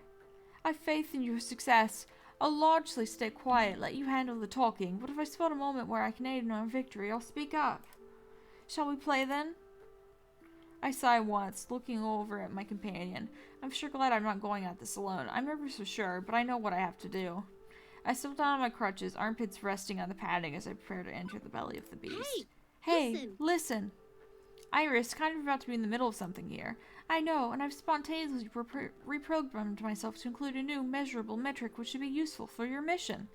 I've faith in your success. I'll largely stay quiet, let you handle the talking, but if I spot a moment where I can aid in our victory, I'll speak up. Shall we play then? I sigh once, looking over at my companion. I'm sure glad I'm not going at this alone. I'm never so sure, but I know what I have to do. I slip down on my crutches, armpits resting on the padding as I prepare to enter the belly of the beast. Hey, listen. Iris, kind of about to be in the middle of something here. I know, and I've spontaneously reprogrammed myself to include a new measurable metric which should be useful for your mission.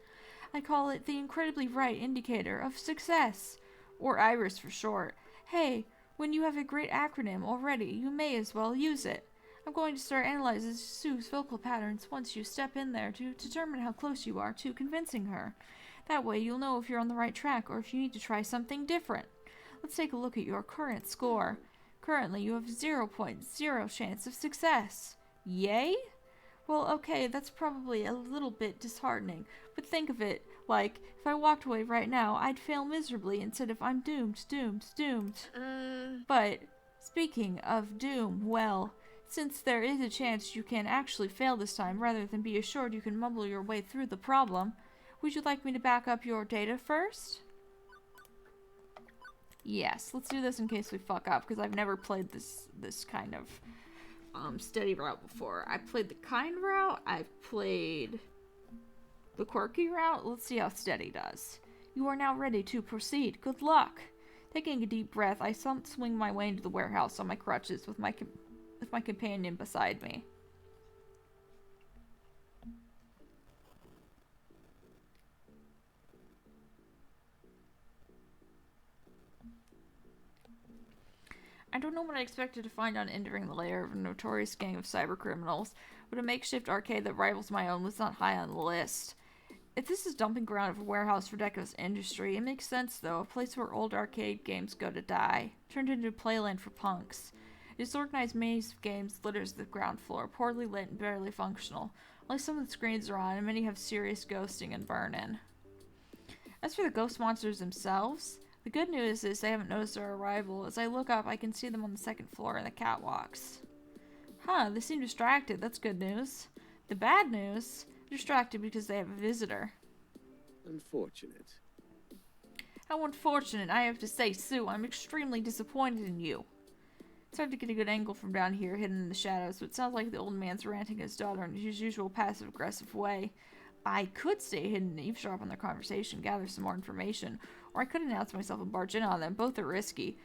I call it the incredibly right indicator of success, or IRIS for short. Hey, when you have a great acronym already, you may as well use it. I'm going to start analyzing Sue's vocal patterns once you step in there to determine how close you are to convincing her. That way you'll know if you're on the right track or if you need to try something different. Let's take a look at your current score. Currently, you have 0.0 chance of success. Yay? Well, okay, that's probably a little bit disheartening, but think of it like, if I walked away right now, I'd fail miserably instead of I'm doomed. But, speaking of doom, well, since there is a chance you can actually fail this time rather than be assured you can mumble your way through the problem, would you like me to back up your data first? Yes, let's do this in case we fuck up, because I've never played this kind of steady route before. I've played the kind route, I've played the quirky route. Let's see how steady does. You are now ready to proceed. Good luck. Taking a deep breath, I swing my way into the warehouse on my crutches with my companion beside me. I don't know what I expected to find on entering the lair of a notorious gang of cybercriminals, but a makeshift arcade that rivals my own was not high on the list. If this is dumping ground of a warehouse for Deco's industry, it makes sense though, a place where old arcade games go to die, turned into a playland for punks. A disorganized maze of games litters the ground floor, poorly lit and barely functional. Only some of the screens are on, and many have serious ghosting and burn-in. As for the ghost monsters themselves, the good news is they haven't noticed our arrival. As I look up, I can see them on the second floor in the catwalks. Huh, they seem distracted. That's good news. The bad news? They're distracted because they have a visitor. Unfortunate. How unfortunate, I have to say, Sue. I'm extremely disappointed in you. It's hard to get a good angle from down here, hidden in the shadows, but it sounds like the old man's ranting at his daughter in his usual passive-aggressive way. I could stay hidden and eavesdrop on their conversation, gather some more information, or I could announce myself and barge in on them. Both are risky.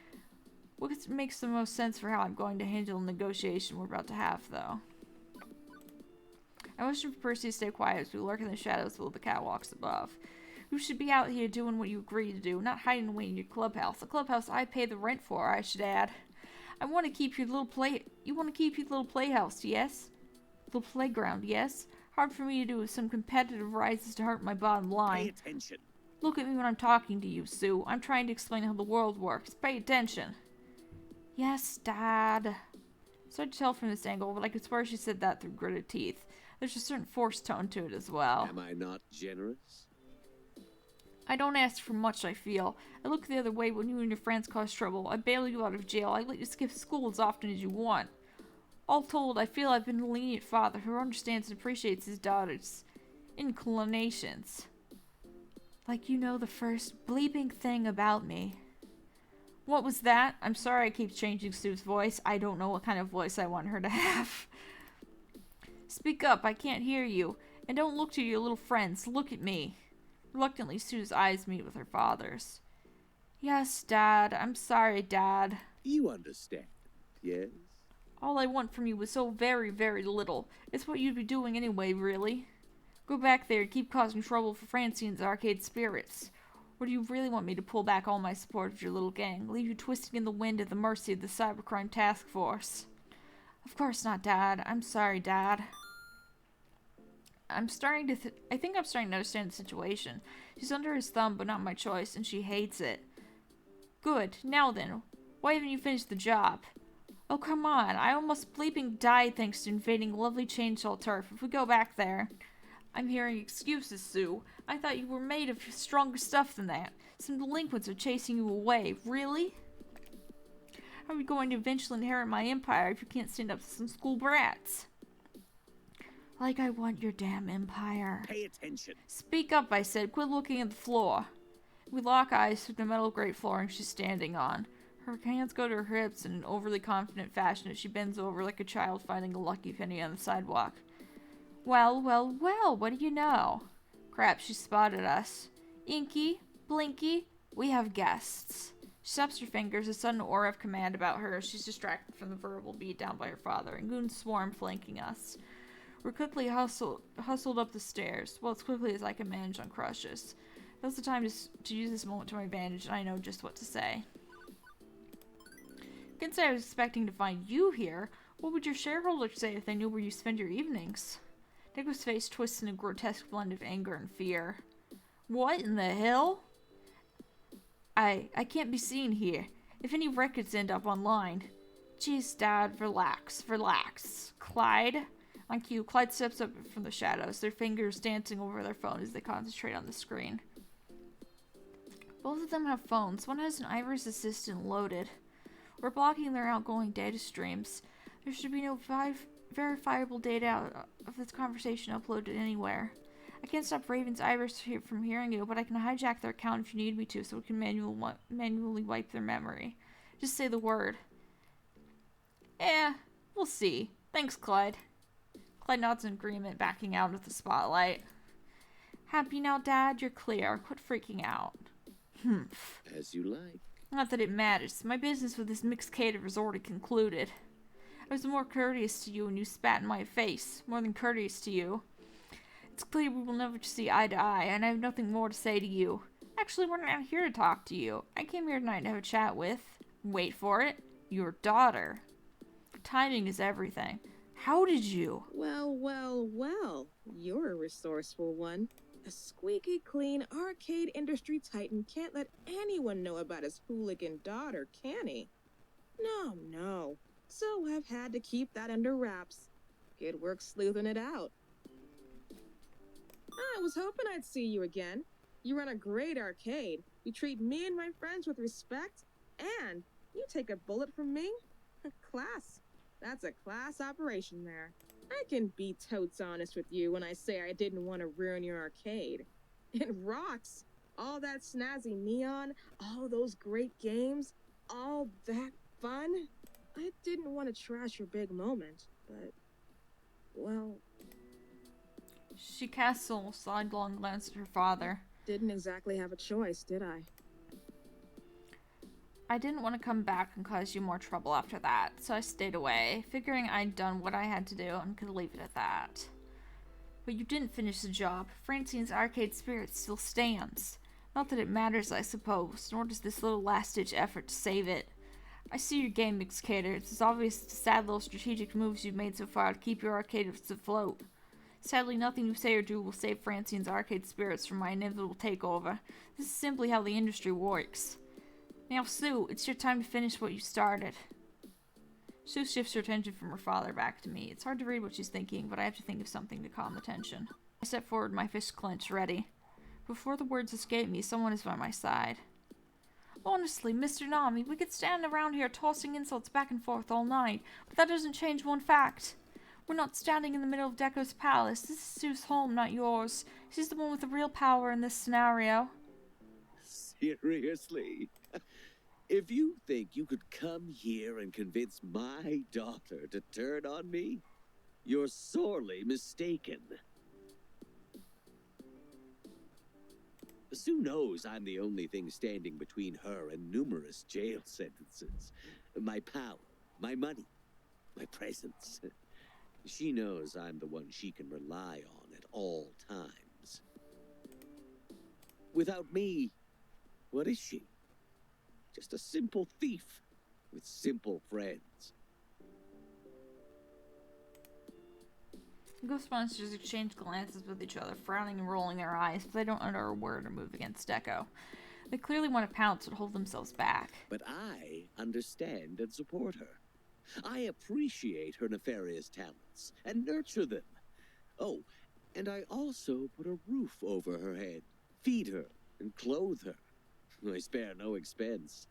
What makes the most sense for how I'm going to handle the negotiation we're about to have, though? I motion for Percy to stay quiet as we lurk in the shadows below the catwalks above. You should be out here doing what you agreed to do, not hiding away in your clubhouse. A clubhouse I pay the rent for, I should add. You want to keep your little playhouse, yes? Little playground, yes? Hard for me to do with some competitive rises to hurt my bottom line. Pay attention. Look at me when I'm talking to you, Sue. I'm trying to explain how the world works. Pay attention. Yes, Dad. It's hard to tell from this angle, but I could swear she said that through gritted teeth. There's a certain forced tone to it as well. Am I not generous? I don't ask for much, I feel. I look the other way when you and your friends cause trouble. I bail you out of jail. I let you skip school as often as you want. All told, I feel I've been a lenient father who understands and appreciates his daughter's inclinations. Like you know the first bleeping thing about me. What was that? I'm sorry I keep changing Sue's voice. I don't know what kind of voice I want her to have. Speak up, I can't hear you. And don't look to your little friends. Look at me. Reluctantly, Sue's eyes meet with her father's. Yes, Dad. I'm sorry, Dad. You understand, yes? All I want from you is so very, very little. It's what you'd be doing anyway, really. Go back there and keep causing trouble for Francine's arcade spirits. Or do you really want me to pull back all my support of your little gang, leave you twisting in the wind at the mercy of the cybercrime task force? Of course not, Dad. I'm sorry, Dad. I think I'm starting to understand the situation. She's under his thumb, but not my choice, and she hates it. Good. Now then, why haven't you finished the job? Oh, come on. I almost bleeping died thanks to invading lovely chainsaw turf. If we go back there... I'm hearing excuses, Sue. I thought you were made of stronger stuff than that. Some delinquents are chasing you away. Really? How are you going to eventually inherit my empire if you can't stand up to some school brats? Like I want your damn empire. Pay attention. Speak up, I said. Quit looking at the floor. We lock eyes through the metal grate flooring she's standing on. Her hands go to her hips in an overly confident fashion as she bends over like a child finding a lucky penny on the sidewalk. Well, what do you know? Crap, she spotted us. Inky, Blinky, we have guests. She snaps her fingers, a sudden aura of command about her as she's distracted from the verbal beatdown by her father, and goons swarm flanking us. We're quickly hustled up the stairs, well, as quickly as I can manage on crushes. Now's the time to use this moment to my advantage, and I know just what to say. I can't say I was expecting to find you here. What would your shareholders say if they knew where you spend your evenings? Deco's face twists in a grotesque blend of anger and fear. What in the hell? I can't be seen here. If any records end up online. Jeez, Dad, relax. Clyde? On cue, Clyde steps up from the shadows, their fingers dancing over their phone as they concentrate on the screen. Both of them have phones. One has an Iris Assistant loaded. We're blocking their outgoing data streams. There should be no verifiable data of this conversation uploaded anywhere. I can't stop Raven's Iris from hearing you, but I can hijack their account if you need me to, so we can manually wipe their memory. Just say the word. We'll see. Thanks, Clyde. Clyde nods in agreement, backing out of the spotlight. Happy now, Dad? You're clear. Quit freaking out. As you like. Not that it matters. My business with this mixed cater has already concluded. I was more courteous to you when you spat in my face. More than courteous to you. It's clear we will never see eye to eye, and I have nothing more to say to you. Actually, we're not here to talk to you. I came here tonight to have a chat with, wait for it, your daughter. Timing is everything. How did you? Well. You're a resourceful one. A squeaky clean arcade industry titan can't let anyone know about his hooligan daughter, can he? No. So I've had to keep that under wraps. Good work sleuthing it out. I was hoping I'd see you again. You run a great arcade. You treat me and my friends with respect. And you take a bullet from me? Class. That's a class operation there. I can be totes honest with you when I say I didn't want to ruin your arcade. It rocks. All that snazzy neon, all those great games, all that fun. I didn't want to trash your big moment, but, well... She casts a sidelong glance at her father. Didn't exactly have a choice, did I? I didn't want to come back and cause you more trouble after that, so I stayed away, figuring I'd done what I had to do and could leave it at that. But you didn't finish the job. Francine's arcade spirit still stands. Not that it matters, I suppose, nor does this little last-ditch effort to save it. I see your game, Mixcator. It's as obvious as the sad little strategic moves you've made so far to keep your arcade afloat. Sadly, nothing you say or do will save Francine's arcade spirits from my inevitable takeover. This is simply how the industry works. Now, Sue, it's your time to finish what you started. Sue shifts her attention from her father back to me. It's hard to read what she's thinking, but I have to think of something to calm the tension. I step forward, my fist clenched, ready. Before the words escape me, someone is by my side. Honestly, Mr. Nami, we could stand around here tossing insults back and forth all night, but that doesn't change one fact. We're not standing in the middle of Deco's palace. This is Sue's home, not yours. She's the one with the real power in this scenario. Seriously? If you think you could come here and convince my daughter to turn on me, you're sorely mistaken. Sue knows I'm the only thing standing between her and numerous jail sentences. My power, my money, my presence. She knows I'm the one she can rely on at all times. Without me, what is she? Just a simple thief with simple friends. The Ghost Monsters exchange glances with each other, frowning and rolling their eyes, but they don't utter a word or move against Deco. They clearly want to pounce but hold themselves back. But I understand and support her. I appreciate her nefarious talents and nurture them. Oh, and I also put a roof over her head, feed her, and clothe her. I spare no expense.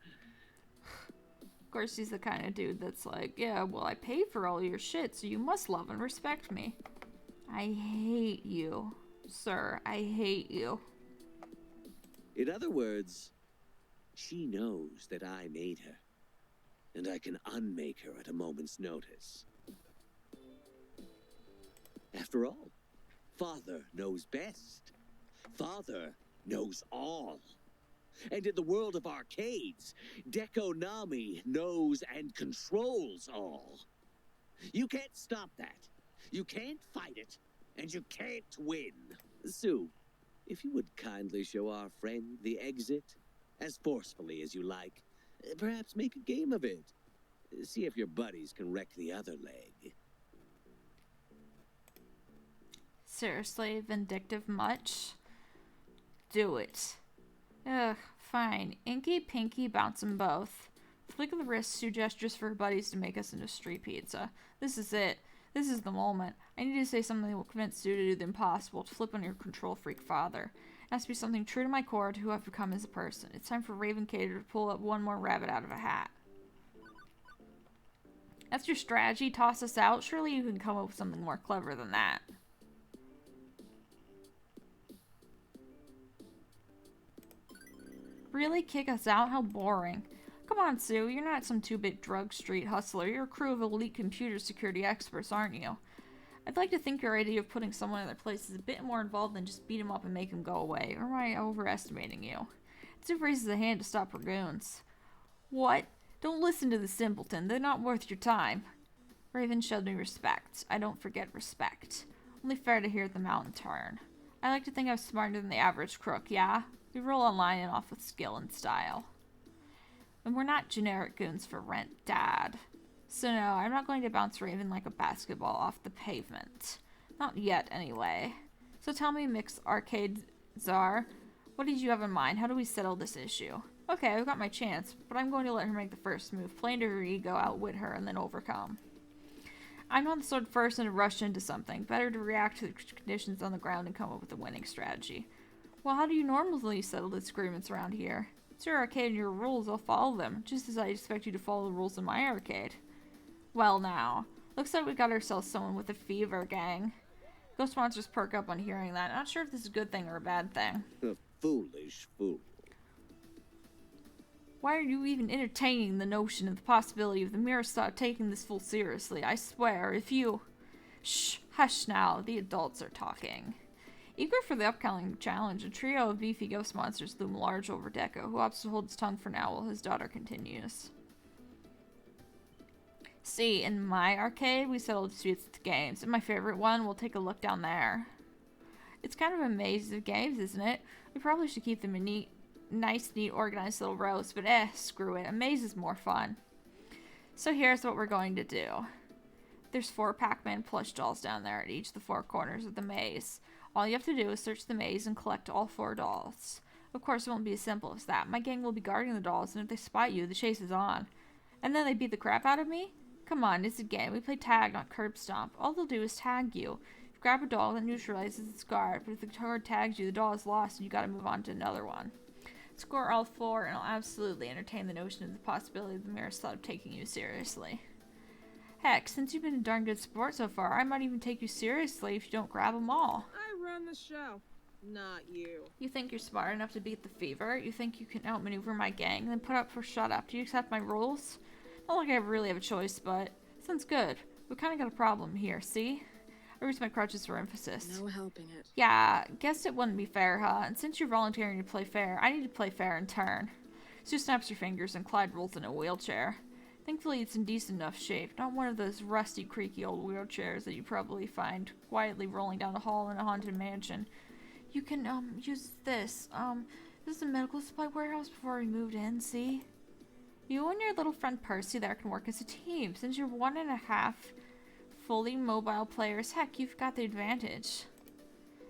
Of course, he's the kind of dude that's like, yeah, well, I pay for all your shit, so you must love and respect me. I hate you, sir. I hate you. In other words, she knows that I made her, and I can unmake her at a moment's notice. After all, Father knows best. Father knows all. And in the world of arcades, Deco Nami knows and controls all. You can't stop that. You can't fight it. And you can't win. Sue, if you would kindly show our friend the exit, as forcefully as you like, perhaps make a game of it. See if your buddies can wreck the other leg. Seriously, vindictive much? Do it. Ugh, fine. Inky, Pinky, bounce them both. Flick of the wrist, Sue gestures for her buddies to make us into street pizza. This is it. This is the moment. I need to say something that will convince Sue to do the impossible, to flip on your control freak father. It has to be something true to my core, to who I've become as a person. It's time for Raven Cater to pull up one more rabbit out of a hat. That's your strategy? Toss us out? Surely you can come up with something more clever than that. Really? Kick us out? How boring. Come on, Sue. You're not some two-bit drug street hustler. You're a crew of elite computer security experts, aren't you? I'd like to think your idea of putting someone in their place is a bit more involved than just beat them up and make them go away. Or am I overestimating you? Sue raises a hand to stop her goons. What? Don't listen to the simpleton. They're not worth your time. Raven showed me respect. I don't forget respect. Only fair to hear them out in turn. I like to think I'm smarter than the average crook, yeah? We roll online and off with skill and style. And we're not generic goons for rent, Dad. So no, I'm not going to bounce Raven like a basketball off the pavement. Not yet, anyway. So tell me, Mix Arcade Czar, what did you have in mind? How do we settle this issue? Okay, I've got my chance, but I'm going to let her make the first move, play into her ego, outwit her, and then overcome. I'm not the sort of person to rush into something. Better to react to the conditions on the ground and come up with a winning strategy. Well, how do you normally settle disagreements around here? It's your arcade and your rules, I'll follow them, just as I expect you to follow the rules in my arcade. Well now, looks like we got ourselves someone with a fever, gang. Ghost monsters perk up on hearing that. Not sure if this is a good thing or a bad thing. A foolish fool. Why are you even entertaining the notion of the possibility of the mirror stop taking this fool seriously? I swear, if you... Shh, hush now, the adults are talking. Eager for the upcoming challenge, a trio of beefy ghost monsters loom large over Deco, who opts to hold his tongue for now while his daughter continues. See, in my arcade, we settle disputes with games, and my favorite one, we'll take a look down there. It's kind of a maze of games, isn't it? We probably should keep them in nice, neat, organized little rows, but screw it. A maze is more fun. So here's what we're going to do. There's 4 Pac-Man plush dolls down there at each of the 4 corners of the maze. All you have to do is search the maze and collect all 4 dolls. Of course, it won't be as simple as that. My gang will be guarding the dolls, and if they spot you, the chase is on. And then they beat the crap out of me? Come on, it's a game. We play tag, not curb stomp. All they'll do is tag you. If you grab a doll, that neutralizes its guard, but if the guard tags you, the doll is lost, and you gotta move on to another one. Score all 4, and I'll absolutely entertain the notion of the possibility of the mirror's thought of taking you seriously. Heck, since you've been a darn good sport so far, I might even take you seriously if you don't grab them all. I run the show, not you. You think you're smart enough to beat the fever? You think you can outmaneuver my gang? Then put up for shut up. Do you accept my rules? Not like I really have a choice, but sounds good. We kind of got a problem here, see? I raised my crutches for emphasis. No helping it. Yeah, guess it wouldn't be fair, huh? And since you're volunteering to play fair, I need to play fair in turn. Sue snaps her fingers and Clyde rolls in a wheelchair. Thankfully, it's in decent enough shape. Not one of those rusty, creaky old wheelchairs that you probably find quietly rolling down the hall in a haunted mansion. You can, use this. This is a medical supply warehouse before we moved in, see? You and your little friend Percy there can work as a team. Since you're 1.5 fully mobile players, heck, you've got the advantage.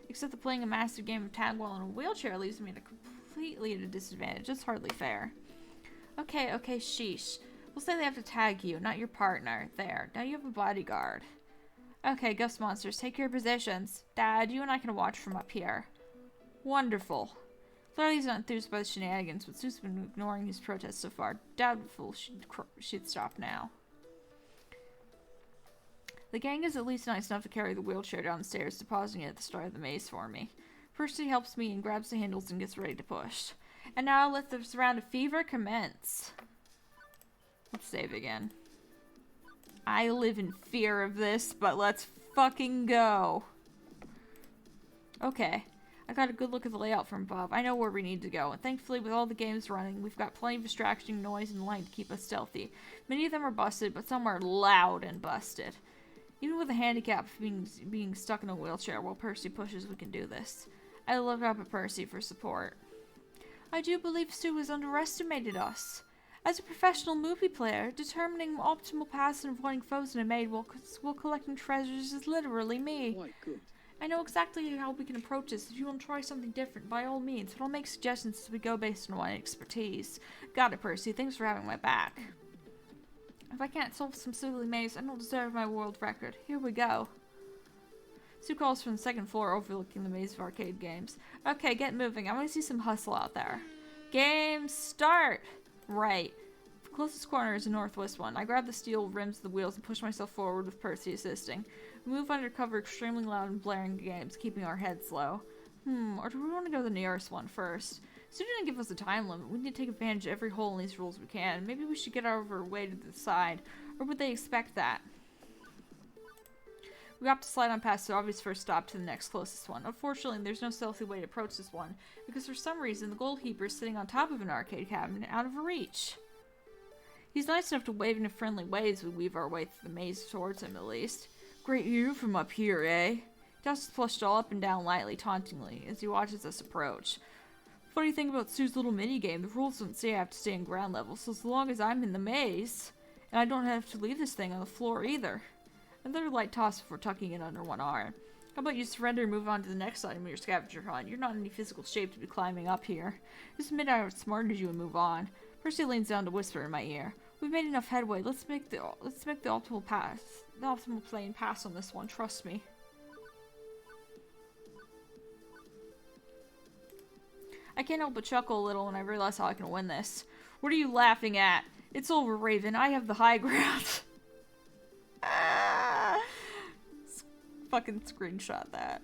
Except that playing a massive game of tag while in a wheelchair leaves me completely at a disadvantage. That's hardly fair. Okay, sheesh. We'll say they have to tag you, not your partner. There. Now you have a bodyguard. Okay, ghost monsters, take your positions. Dad, you and I can watch from up here. Wonderful. Clearly he's not enthused by the shenanigans, but Sue's been ignoring his protests so far. Doubtful she'd stop now. The gang is at least nice enough to carry the wheelchair downstairs, depositing it at the start of the maze for me. Percy helps me and grabs the handles and gets ready to push. And now let this round of fever commence. Let's save again. I live in fear of this, but let's fucking go. Okay. I got a good look at the layout from above. I know where we need to go, and thankfully with all the games running, we've got plenty of distraction, noise, and light to keep us stealthy. Many of them are busted, but some are loud and busted. Even with a handicap being stuck in a wheelchair while Percy pushes, we can do this. I look up at Percy for support. I do believe Sue has underestimated us. As a professional movie player, determining optimal paths and avoiding foes in a maze while collecting treasures is literally me. Quite good. I know exactly how we can approach this. If you want to try something different, by all means, but I'll make suggestions as we go based on my expertise. Got it, Percy. Thanks for having my back. If I can't solve some silly maze, I don't deserve my world record. Here we go. Sue calls from the second floor overlooking the maze of arcade games. Okay, get moving. I want to see some hustle out there. Game start! Right. The closest corner is the northwest one. I grab the steel rims of the wheels and push myself forward with Percy assisting. We move undercover extremely loud and blaring games, keeping our heads low. Or do we want to go to the nearest one first? Sue didn't give us a time limit. We need to take advantage of every hole in these rules we can. Maybe we should get out of our way to the side. Or would they expect that? We opt to slide on past the obvious first stop to the next closest one. Unfortunately, there's no stealthy way to approach this one, because for some reason the gold heaper is sitting on top of an arcade cabinet out of reach. He's nice enough to wave in a friendly way as we weave our way through the maze towards him, at least. Great view from up here, eh? He tosses flushed all up and down lightly, tauntingly, as he watches us approach. Funny thing about Sue's little minigame, the rules don't say I have to stay on ground level, so as long as I'm in the maze, and I don't have to leave this thing on the floor either. Another light toss before tucking it under one arm. How about you surrender and move on to the next item of your scavenger hunt? You're not in any physical shape to be climbing up here. Just admit I outsmarted you and move on. Percy leans down to whisper in my ear. We've made enough headway. Let's make the optimal pass. The optimal plane pass on this one. Trust me. I can't help but chuckle a little when I realize how I can win this. What are you laughing at? It's over, Raven. I have the high ground. Fucking screenshot that.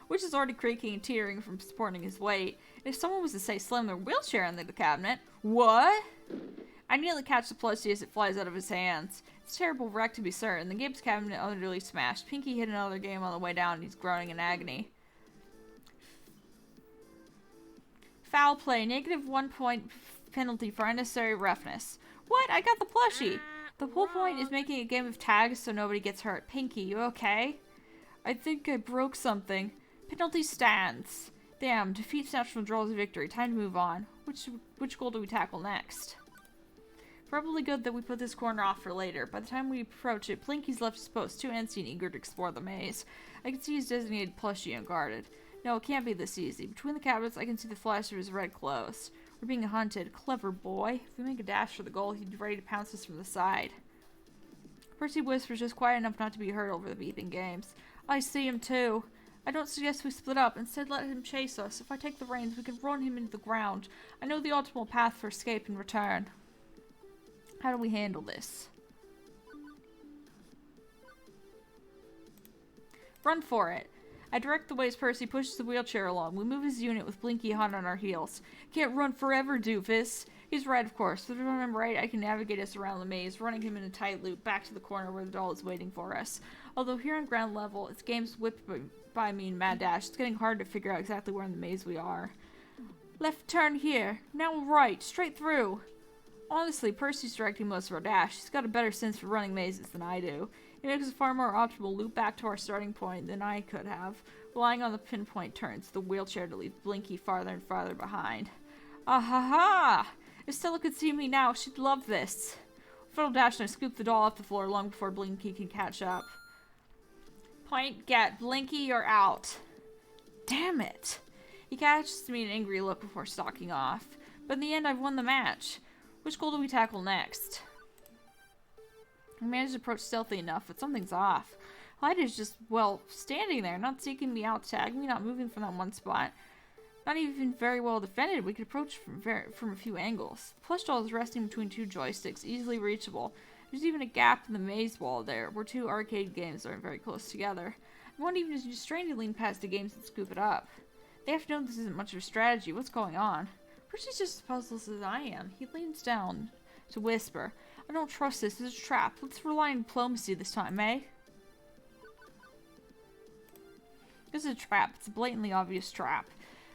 Which is already creaking and teetering from supporting his weight. If someone was to say slam their wheelchair under the cabinet, what? I nearly catch the plushie as it flies out of his hands. It's a terrible wreck to be certain. The game's cabinet utterly smashed. Pinky hit another game on the way down and he's groaning in agony. Foul play. -1 point penalty for unnecessary roughness. What? I got the plushie. The whole point is making a game of tag so nobody gets hurt. Pinky, you okay? I think I broke something. Penalty stands. Damn, defeat natural draws a victory. Time to move on. Which goal do we tackle next? Probably good that we put this corner off for later. By the time we approach it, Blinky's left his post, too antsy and eager to explore the maze. I can see his designated plushie unguarded. No, it can't be this easy. Between the cabinets, I can see the flash of his red clothes. We're being hunted. Clever boy. If we make a dash for the goal, he'd be ready to pounce us from the side. Percy whispers just quiet enough not to be heard over the beeping games. I see him too. I don't suggest we split up. Instead, let him chase us. If I take the reins, we can run him into the ground. I know the optimal path for escape and return. How do we handle this? Run for it. I direct the way as Percy pushes the wheelchair along. We move his unit with Blinky hot on our heels. Can't run forever, doofus. He's right, of course. But if I remember right, I can navigate us around the maze, running him in a tight loop back to the corner where the doll is waiting for us. Although here on ground level, its game's whipped by me in mad dash. It's getting hard to figure out exactly where in the maze we are. Left turn here. Now right. Straight through. Honestly, Percy's directing most of our dash. He's got a better sense for running mazes than I do. It makes a far more optimal loop back to our starting point than I could have, relying on the pinpoint turns of the wheelchair to leave Blinky farther and farther behind. Ah ha ha! If Stella could see me now, she'd love this. Funnel dash and I scoop the doll off the floor long before Blinky can catch up. Point get. Blinky, you're out. Damn it! He catches me an angry look before stalking off. But in the end, I've won the match. Which goal do we tackle next? I managed to approach stealthy enough, but something's off. Hyde is just, well, standing there, not seeking me out, tagging me, not moving from that one spot. Not even very well defended. We could approach from a few angles. The plush doll is resting between two joysticks, easily reachable. There's even a gap in the maze wall there, where two arcade games are very close together. I won't even just strain to lean past the games and scoop it up. They have to know this isn't much of a strategy. What's going on? Percy's just as puzzled as I am. He leans down to whisper. I don't trust this. It's a trap. Let's rely on diplomacy this time, eh? This is a trap. It's a blatantly obvious trap.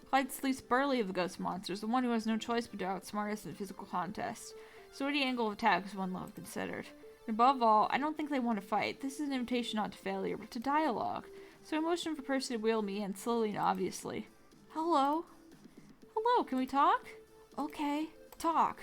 Clyde's the least burly of the ghost monsters, the one who has no choice but to outsmart us in a physical contest. So any angle of attack is one love considered. And above all, I don't think they want to fight. This is an invitation not to failure, but to dialogue. So I motion for Percy to wheel me in, slowly and obviously. Hello? Hello, can we talk? Okay. talk.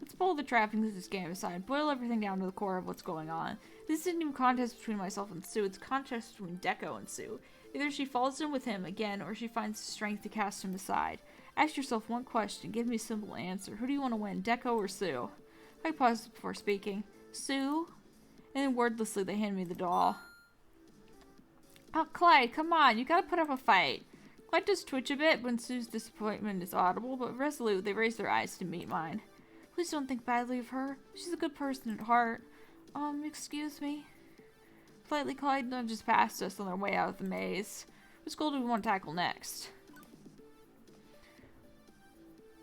Let's pull the trappings of this game aside, boil everything down to the core of what's going on. This isn't even a contest between myself and Sue, it's a contest between Deco and Sue. Either she falls in with him again, or she finds the strength to cast him aside. Ask yourself one question, give me a simple answer. Who do you want to win, Deco or Sue? I paused before speaking. Sue? And then wordlessly they hand me the doll. Oh, Clyde, come on, you gotta put up a fight. Clyde does twitch a bit when Sue's disappointment is audible, but resolute, they raise their eyes to meet mine. Please don't think badly of her. She's a good person at heart. Excuse me? Politely, Clyde nudges past us on their way out of the maze. Which goal do we want to tackle next?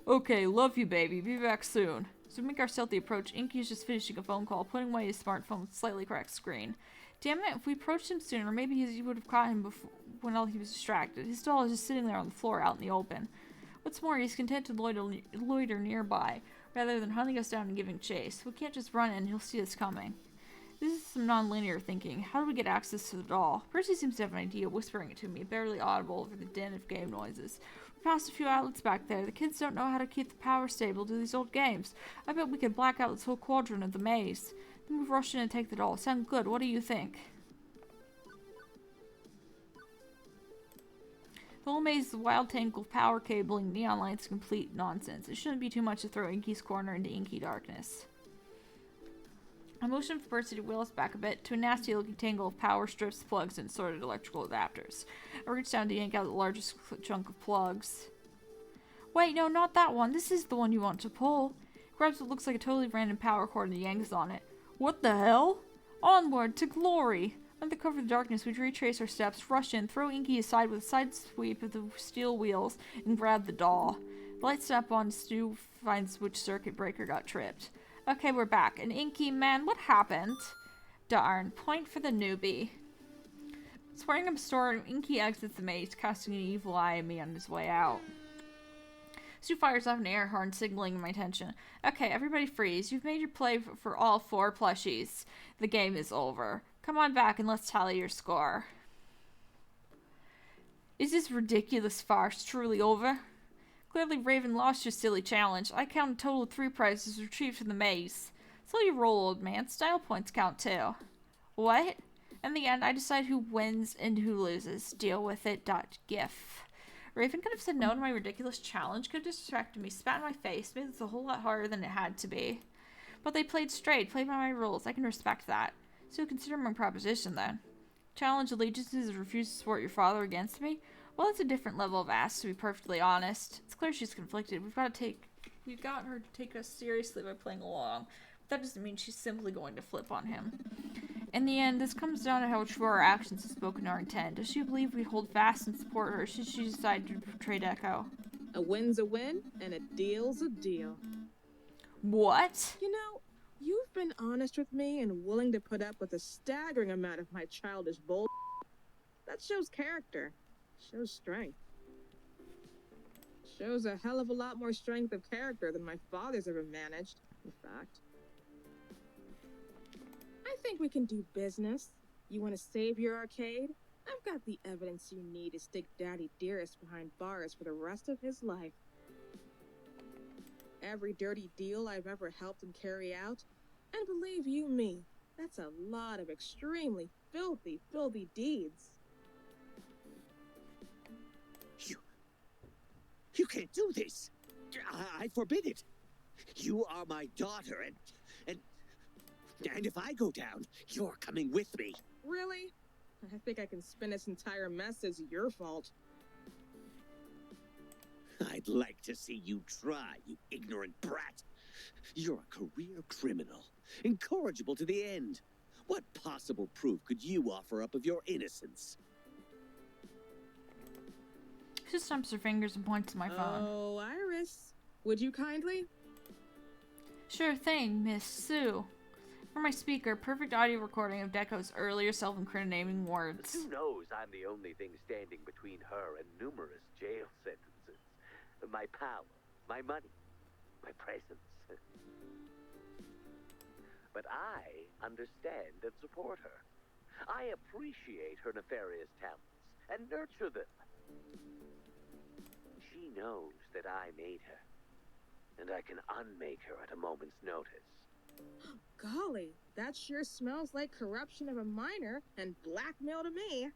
Okay, love you, baby. Be back soon. As we make our stealthy approach, Inky is just finishing a phone call, putting away his smartphone with a slightly cracked screen. Damn it, if we approached him sooner, maybe he would have caught him before when he was distracted. His doll is just sitting there on the floor out in the open. What's more, he's content to loiter nearby, rather than hunting us down and giving chase. We can't just run in, he'll see us coming. This is some non-linear thinking. How do we get access to the doll? Percy seems to have an idea, whispering it to me, barely audible over the din of game noises. We passed a few outlets back there. The kids don't know how to keep the power stable to these old games. I bet we could black out this whole quadrant of the maze. Then we rush in and take the doll. Sound good. What do you think? The whole maze is a wild tangle of power cabling, neon lights, complete nonsense. It shouldn't be too much to throw Inky's corner into inky darkness. I motioned for Percy to wheel us back a bit to a nasty-looking tangle of power strips, plugs, and assorted electrical adapters. I reached down to yank out the largest chunk of plugs. Wait, no, not that one. This is the one you want to pull. He grabs what looks like a totally random power cord and yanks on it. What the hell? Onward to glory! Under the cover of the darkness, we retrace our steps, rush in, throw Inky aside with a side sweep of the steel wheels, and grab the doll. The lights snap on. Stu finds which circuit breaker got tripped. Okay, we're back. And Inky, man, what happened? Darn. Point for the newbie. Swearing up a store, Inky exits the maze, casting an evil eye at me on his way out. Stu fires off an air horn, signaling my attention. Okay, everybody freeze. You've made your play for all 4 plushies. The game is over. Come on back and let's tally your score. Is this ridiculous farce truly over? Clearly Raven lost your silly challenge. I count a total of 3 prizes retrieved from the maze. So you roll, old man. Style points count too. What? In the end, I decide who wins and who loses. Deal with it. GIF. Raven could have said no to my ridiculous challenge, could have distracted me, spat in my face, made this a whole lot harder than it had to be. But they played straight, played by my rules. I can respect that. So consider my proposition then. Challenge allegiances and refuse to support your father against me? Well, it's a different level of ass, to be perfectly honest. It's clear she's conflicted. We've got her to take us seriously by playing along. But that doesn't mean she's simply going to flip on him. In the end, this comes down to how true our actions have spoken our intent. Does she believe we hold fast and support her, or should she decide to betray Deco? A win's a win, and a deal's a deal. What? You know, you've been honest with me and willing to put up with a staggering amount of my childish bull. That shows character. Shows strength. Shows a hell of a lot more strength of character than my father's ever managed, in fact. I think we can do business. You want to save your arcade? I've got the evidence you need to stick Daddy Dearest behind bars for the rest of his life. Every dirty deal I've ever helped him carry out, and believe you me, that's a lot of extremely filthy, filthy deeds. You can't do this. I forbid it. You are my daughter, and if I go down, you're coming with me. Really? I think I can spin this entire mess as your fault. I'd like to see you try, you ignorant brat. You're a career criminal, incorrigible to the end. What possible proof could you offer up of your innocence? She stumps her fingers and points to my phone. Oh, Iris. Would you kindly? Sure thing, Miss Sue. For my speaker, perfect audio recording of Deco's earlier self-incriminating words. Sue knows I'm the only thing standing between her and numerous jail sentences. My power, my money, my presence. But I understand and support her. I appreciate her nefarious talents and nurture them. knows that I made her, and I can unmake her at a moment's notice. Golly, that sure smells like corruption of a minor and blackmail to me.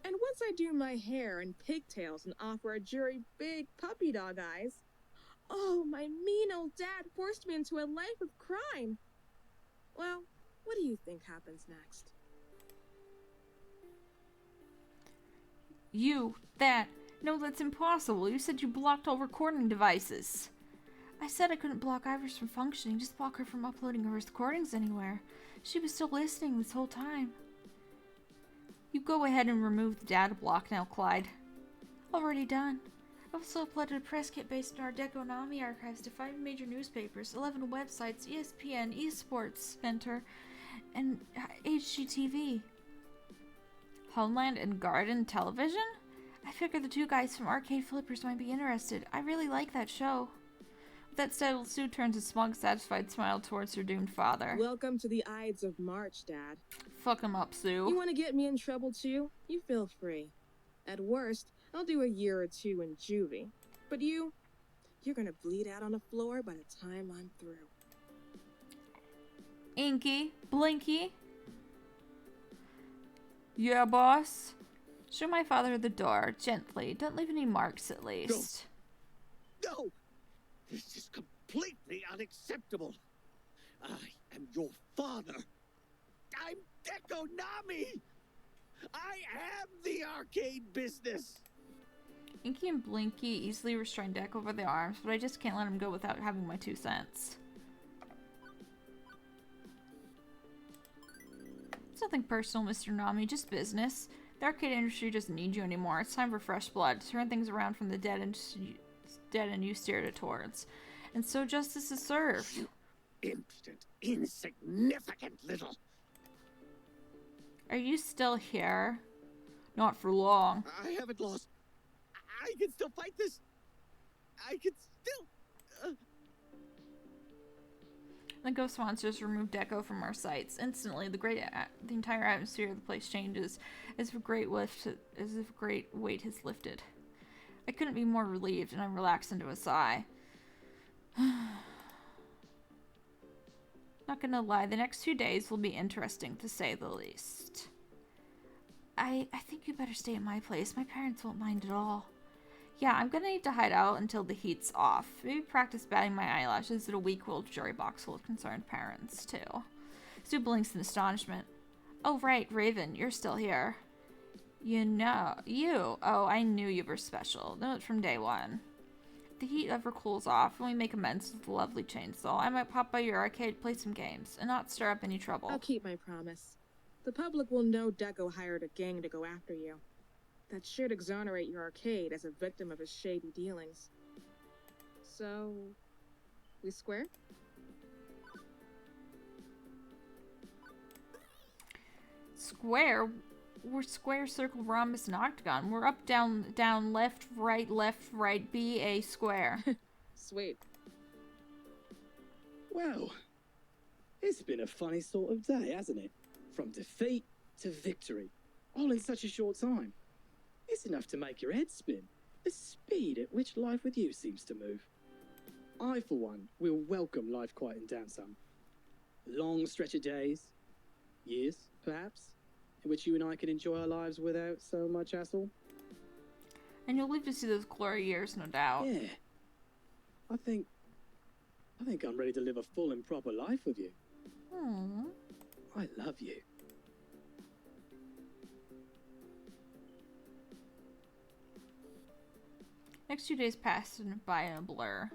And once I do my hair in pigtails and offer a jury big puppy dog eyes, oh, my mean old dad forced me into a life of crime. Well, what do you think happens next? No, that's impossible. You said you blocked all recording devices. I said I couldn't block Iris from functioning, just block her from uploading her recordings anywhere. She was still listening this whole time. You go ahead and remove the data block now, Clyde. Already done. I've also uploaded a press kit based on our Dekonami archives to 5 major newspapers, 11 websites, ESPN, Esports Center, and HGTV. Homeland and Garden Television? I figured the 2 guys from Arcade Flippers might be interested. I really like that show. With that said, Sue turns a smug, satisfied smile towards her doomed father. Welcome to the Ides of March, Dad. Fuck him up, Sue. You want to get me in trouble too? You feel free. At worst, I'll do a year or 2 in juvie. But you're gonna bleed out on the floor by the time I'm through. Inky, Blinky. Yeah, boss? Show my father the door, gently. Don't leave any marks, at least. No! This is completely unacceptable. I am your father. I'm Dekonami. I am the arcade business. Inky and Blinky easily restrain Deco by their arms, but I just can't let him go without having my 2 cents. It's nothing personal, Mr. Nami, just business. The arcade industry doesn't need you anymore. It's time for fresh blood, to turn things around from the dead and you steered it towards. And so justice is served. You impotent, insignificant little... Are you still here? Not for long. I haven't lost. I can still fight this. I can still... The ghost monsters remove Deco from our sights. Instantly, the entire atmosphere of the place changes, as if a great weight has lifted. I couldn't be more relieved, and I relaxed into a sigh. Not gonna lie, the next 2 days will be interesting, to say the least. I think you better stay at my place. My parents won't mind at all. Yeah, I'm gonna need to hide out until the heat's off. Maybe practice batting my eyelashes at a weak-willed jury box full of concerned parents, too. Sue blinks in astonishment. Oh, right, Raven, you're still here. Oh, I knew you were special. Knew it from day one. If the heat ever cools off and we make amends with the lovely chainsaw, I might pop by your arcade, play some games, and not stir up any trouble. I'll keep my promise. The public will know Deco hired a gang to go after you. That should exonerate your arcade as a victim of his shady dealings. So, we square? Square? We're square, circle, rhombus, and octagon. We're up, down, left, right, B, A, square. Sweet. Well, it's been a funny sort of day, hasn't it? From defeat to victory, all in such a short time. It's enough to make your head spin, the speed at which life with you seems to move. I, for one, will welcome life quieting down some. Long stretch of days, years, perhaps, in which you and I can enjoy our lives without so much hassle. And you'll live to see those glory years, no doubt. Yeah. I think I'm ready to live a full and proper life with you. Hmm. I love you. Next 2 days passed by in a blur.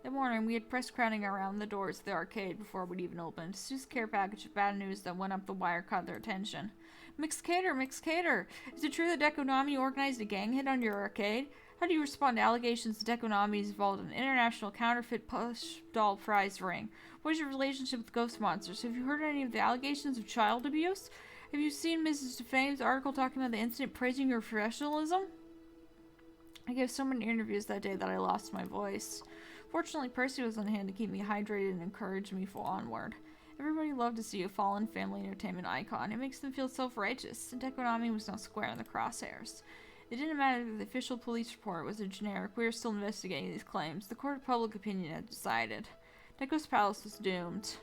That morning, we had press crowding around the doors of the arcade before we'd even opened. Sue's care package of bad news that went up the wire caught their attention. Mixed Cater! Is it true that Dekonami organized a gang hit on your arcade? How do you respond to allegations that Dekonami is involved in an international counterfeit push doll prize ring? What is your relationship with ghost monsters? Have you heard any of the allegations of child abuse? Have you seen Mrs. DeFame's article talking about the incident praising your professionalism? I gave so many interviews that day that I lost my voice. Fortunately, Percy was on hand to keep me hydrated and encourage me onward. Everybody loved to see a fallen family entertainment icon. It makes them feel self-righteous, and Dekonami was now square in the crosshairs. It didn't matter that the official police report was a generic, we were still investigating these claims. The court of public opinion had decided. Deco's palace was doomed.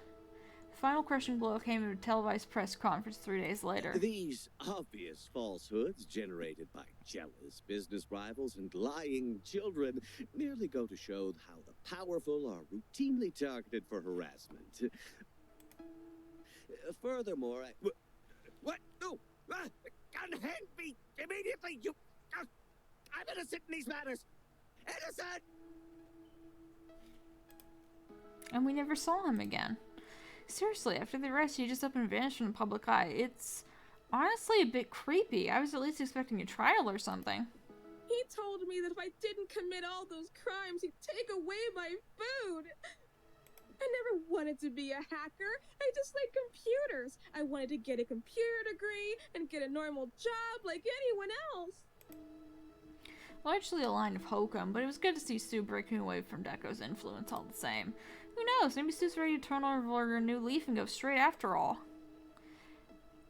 The final crushing blow came at a televised press conference 3 days later. These obvious falsehoods generated by jealous business rivals and lying children merely go to show how the powerful are routinely targeted for harassment. Furthermore, what? No! Unhand me immediately! You... I'm innocent in these matters! Innocent! And we never saw him again. Seriously, after the arrest, he just up and vanished from the public eye. It's honestly a bit creepy. I was at least expecting a trial or something. He told me that if I didn't commit all those crimes, he'd take away my food. I never wanted to be a hacker. I just like computers. I wanted to get a computer degree and get a normal job like anyone else. Largely a line of hokum, but it was good to see Sue breaking away from Deco's influence all the same. Who knows, maybe Sue's ready to turn over a new leaf and go straight after all.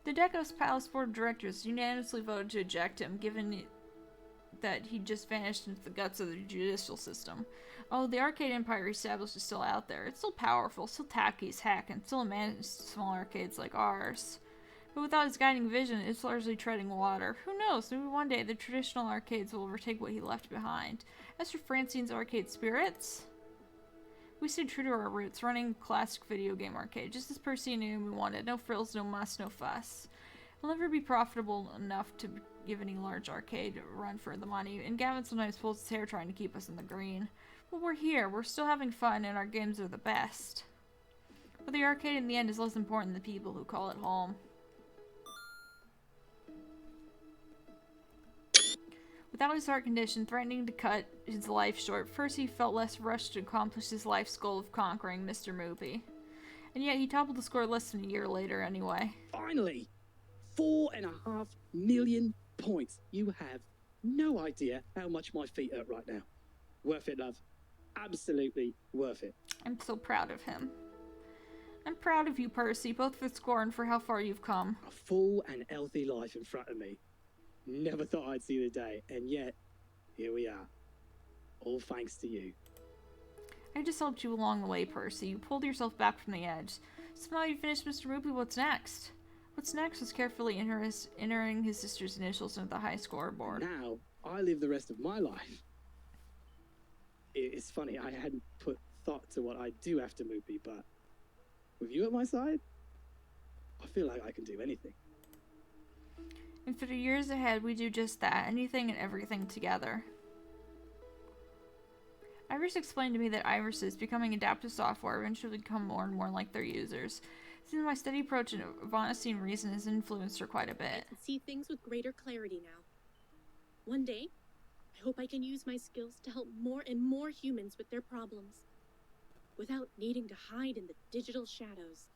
The Deco's Palace Board of Directors unanimously voted to eject him, given that he just vanished into the guts of the judicial system. Oh, the arcade empire established is still out there. It's still powerful, still tacky as heck, and still manages small arcades like ours. But without his guiding vision, it's largely treading water. Who knows, maybe one day the traditional arcades will overtake what he left behind. As for Francine's Arcade Spirits, we stayed true to our roots, running a classic video game arcade, just as Percy knew we wanted. No frills, no muss, no fuss. It'll never be profitable enough to give any large arcade a run for the money, and Gavin sometimes pulls his hair trying to keep us in the green. But we're here, we're still having fun, and our games are the best. But the arcade in the end is less important than the people who call it home. Without his heart condition threatening to cut his life short, Percy felt less rushed to accomplish his life's goal of conquering Mr. Moopy. And yet he toppled the score less than a year later anyway. Finally! 4.5 million points. You have no idea how much my feet hurt right now. Worth it, love. Absolutely worth it. I'm so proud of him. I'm proud of you, Percy, both for the score and for how far you've come. A full and healthy life in front of me. Never thought I'd see the day, and yet, here we are. All thanks to you. I just helped you along the way, Percy. You pulled yourself back from the edge. So now you finished Mr. Moopy, what's next? What's next was carefully entering his sister's initials into the high scoreboard. Now, I live the rest of my life. It's funny, I hadn't put thought to what I do after Moopy, but with you at my side, I feel like I can do anything. And for the years ahead, we do just that, anything and everything together. Iris explained to me that irises, becoming adaptive software, eventually become more and more like their users. Since my steady approach of honesty and reason has influenced her quite a bit. I can see things with greater clarity now. One day, I hope I can use my skills to help more and more humans with their problems, without needing to hide in the digital shadows.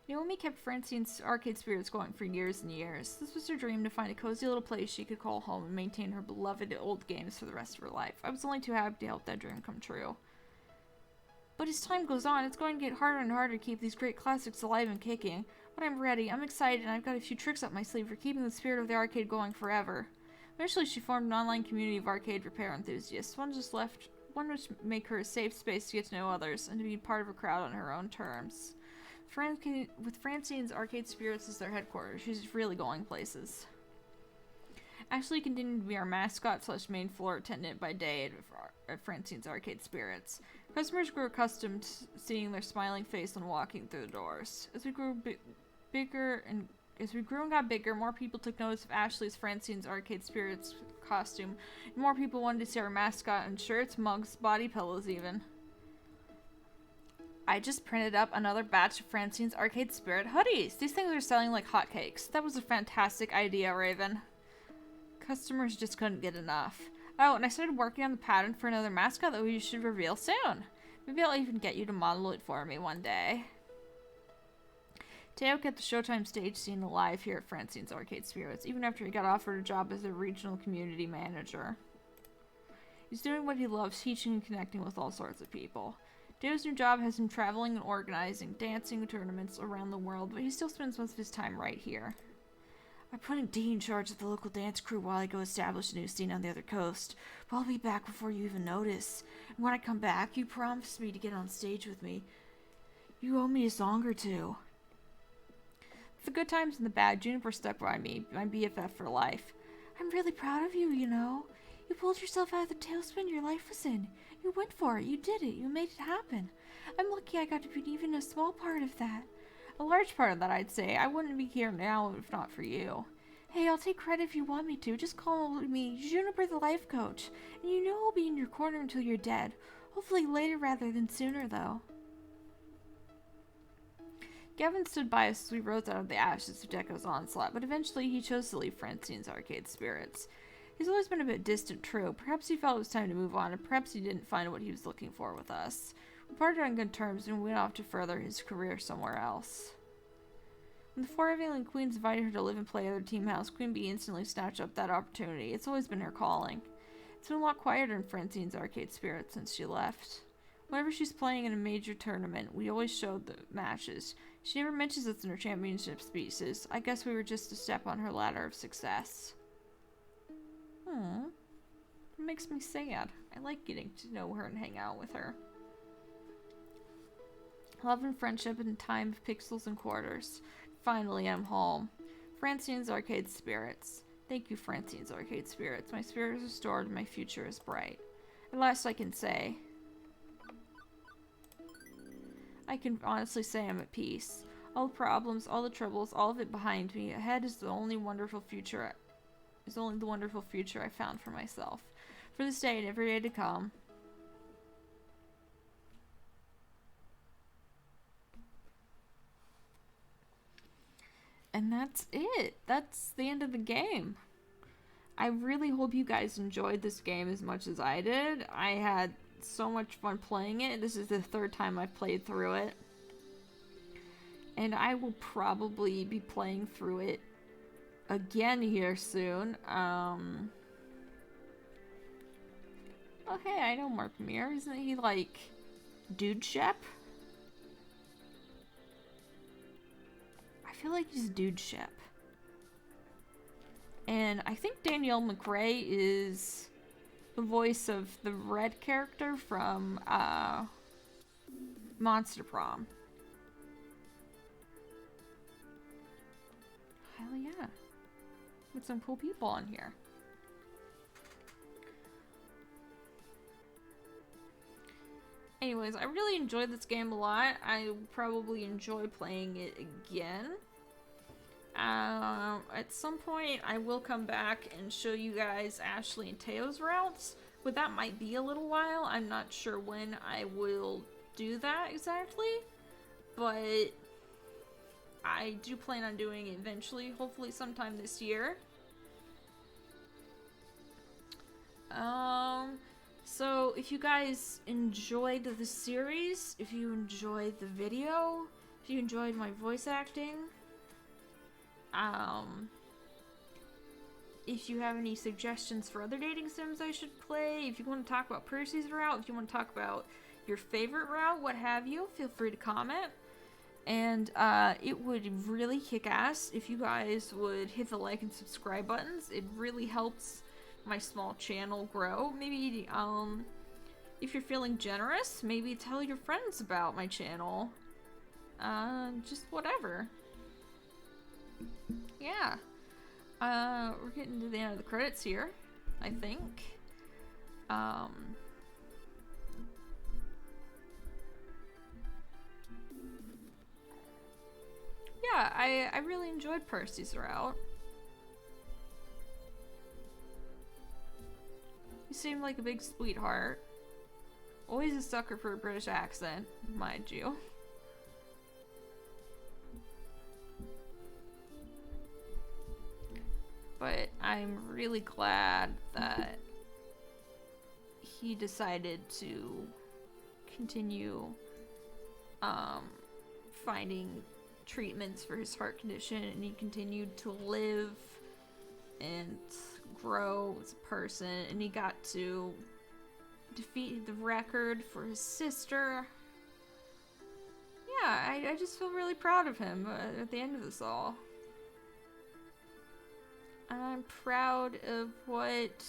Naomi kept Francine's Arcade Spirits going for years and years. This was her dream, to find a cozy little place she could call home and maintain her beloved old games for the rest of her life. I was only too happy to help that dream come true. But as time goes on, it's going to get harder and harder to keep these great classics alive and kicking. But I'm ready, I'm excited, and I've got a few tricks up my sleeve for keeping the spirit of the arcade going forever. Eventually, she formed an online community of arcade repair enthusiasts. One which make her a safe space to get to know others, and to be part of a crowd on her own terms. With Francine's Arcade Spirits as their headquarters, she's really going places. Ashley continued to be our mascot / main floor attendant by day at Francine's Arcade Spirits. Customers grew accustomed to seeing their smiling face when walking through the doors. As we grew and got bigger, more people took notice of Ashley's Francine's Arcade Spirits costume, and more people wanted to see our mascot in shirts, mugs, body pillows even. I just printed up another batch of Francine's Arcade Spirit hoodies. These things are selling like hotcakes. That was a fantastic idea, Raven. Customers just couldn't get enough. Oh, and I started working on the pattern for another mascot that we should reveal soon. Maybe I'll even get you to model it for me one day. Teo kept the Showtime stage scene alive here at Francine's Arcade Spirits, even after he got offered a job as a regional community manager. He's doing what he loves, teaching and connecting with all sorts of people. Teo's new job has him traveling and organizing dancing tournaments around the world, but he still spends most of his time right here. I'm putting Dee in charge of the local dance crew while I go establish a new scene on the other coast. But I'll be back before you even notice. And when I come back, you promised me to get on stage with me. You owe me a song or two. The good times and the bad, Juniper stuck by me, my BFF for life. I'm really proud of you, you know. You pulled yourself out of the tailspin your life was in. You went for it. You did it. You made it happen. I'm lucky I got to be even a small part of that. A large part of that, I'd say. I wouldn't be here now if not for you. Hey, I'll take credit if you want me to. Just call me Juniper the life coach. And you know I'll be in your corner until you're dead. Hopefully later rather than sooner, though. Gavin stood by us as we rose out of the ashes of Deco's onslaught, but eventually he chose to leave Francine's arcade spirits. He's always been a bit distant, true. Perhaps he felt it was time to move on, and perhaps he didn't find what he was looking for with us. We parted on good terms and went off to further his career somewhere else. When the four Evelyn Queens invited her to live and play at their team house, Queen Bee instantly snatched up that opportunity. It's always been her calling. It's been a lot quieter in Francine's arcade spirit since she left. Whenever she's playing in a major tournament, we always showed the matches. She never mentions us in her championship speeches. I guess we were just a step on her ladder of success. It makes me sad. I like getting to know her and hang out with her. Love and friendship in time of pixels and quarters. Finally, I'm home. Francine's Arcade Spirits. Thank you, Francine's Arcade Spirits. My spirit is restored and my future is bright. At last I can say. I can honestly say I'm at peace. All the problems, all the troubles, all of it behind me. Ahead is the only wonderful future I found for myself. For this day and every day to come. And that's it. That's the end of the game. I really hope you guys enjoyed this game as much as I did. I had so much fun playing it. This is the third time I've played through it. And I will probably be playing through it again here soon. Oh hey, I know Mark Mir. Isn't he like Dude Shep? I feel like he's Dude Shep. And I think Danielle McRae is the voice of the red character from Monster Prom. Hell yeah. With some cool people on here. Anyways, I really enjoyed this game a lot. I probably enjoy playing it again. At some point, I will come back and show you guys Ashley and Teo's routes, but that might be a little while. I'm not sure when I will do that exactly, but I do plan on doing it eventually, hopefully sometime this year. So if you guys enjoyed the series, if you enjoyed the video, if you enjoyed my voice acting, if you have any suggestions for other dating sims I should play, if you want to talk about Percy's route, if you want to talk about your favorite route, what have you, feel free to comment. And it would really kick ass if you guys would hit the like and subscribe buttons. It really helps my small channel grow. Maybe if you're feeling generous, maybe tell your friends about my channel. Just whatever. Yeah. We're getting to the end of the credits here, I think. Yeah, I really enjoyed Percy's route. You seemed like a big sweetheart. Always a sucker for a British accent, mind you. But I'm really glad that he decided to continue finding treatments for his heart condition, and he continued to live and grow as a person, and he got to defeat the record for his sister. Yeah, I just feel really proud of him at the end of this all. I'm proud of what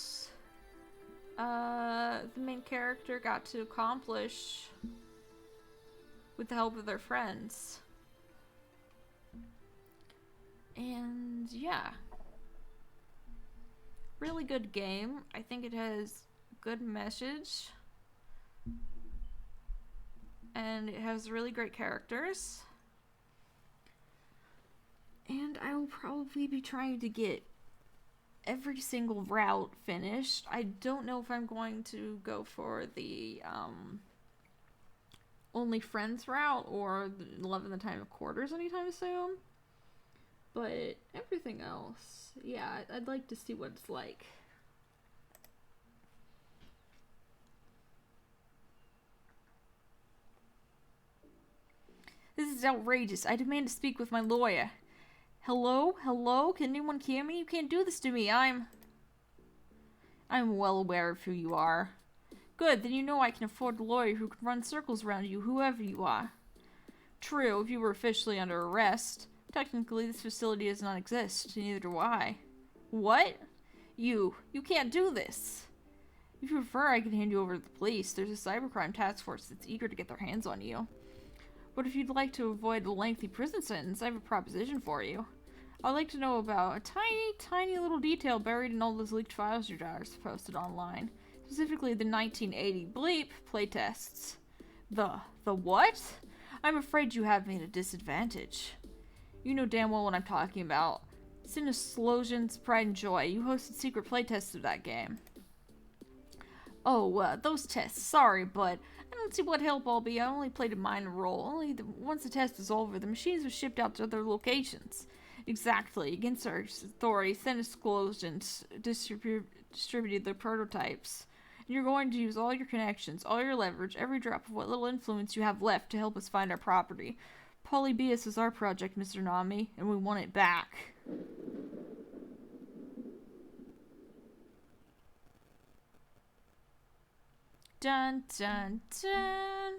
the main character got to accomplish with the help of their friends. And yeah. Really good game. I think it has good message. And it has really great characters. And I will probably be trying to get every single route finished. I don't know if I'm going to go for the only friends route or the Love in the Time of Quarters anytime soon. But everything else, yeah, I'd like to see what it's like. This is outrageous. I demand to speak with my lawyer. Hello? Hello? Can anyone hear me? You can't do this to me. I'm well aware of who you are. Good, then you know I can afford a lawyer who can run circles around you, whoever you are. True, if you were officially under arrest. Technically, this facility does not exist, neither do I. What? You can't do this. If you prefer, I can hand you over to the police. There's a cybercrime task force that's eager to get their hands on you. But if you'd like to avoid a lengthy prison sentence, I have a proposition for you. I'd like to know about a tiny, tiny little detail buried in all those leaked files your daughter's posted online. Specifically the 1980 bleep playtests. The what? I'm afraid you have me at a disadvantage. You know damn well what I'm talking about. Sinuslosion's Pride and Joy. You hosted secret playtests of that game. Oh, those tests. Sorry, but I don't see what help I'll be. I only played a minor role. Once the test was over, the machines were shipped out to other locations. Exactly. Against our authority, Sinuslosions distributed their prototypes. And you're going to use all your connections, all your leverage, every drop of what little influence you have left to help us find our property. Polybius is our project, Mr. Nami, and we want it back. Dun dun dun.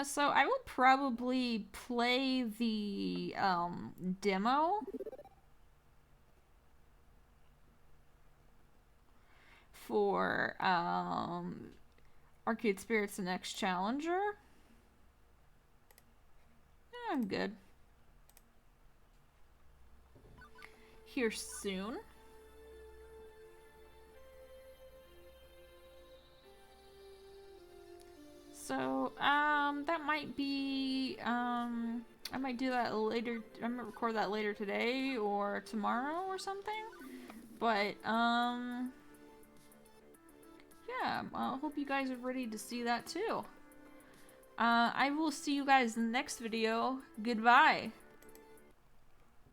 So I will probably play the demo for Arcade Spirits the Next Challenger. I'm good. Here soon. So, that might be, I might do that later. I might record that later today or tomorrow or something. But, yeah, I hope you guys are ready to see that too. I will see you guys in the next video. Goodbye.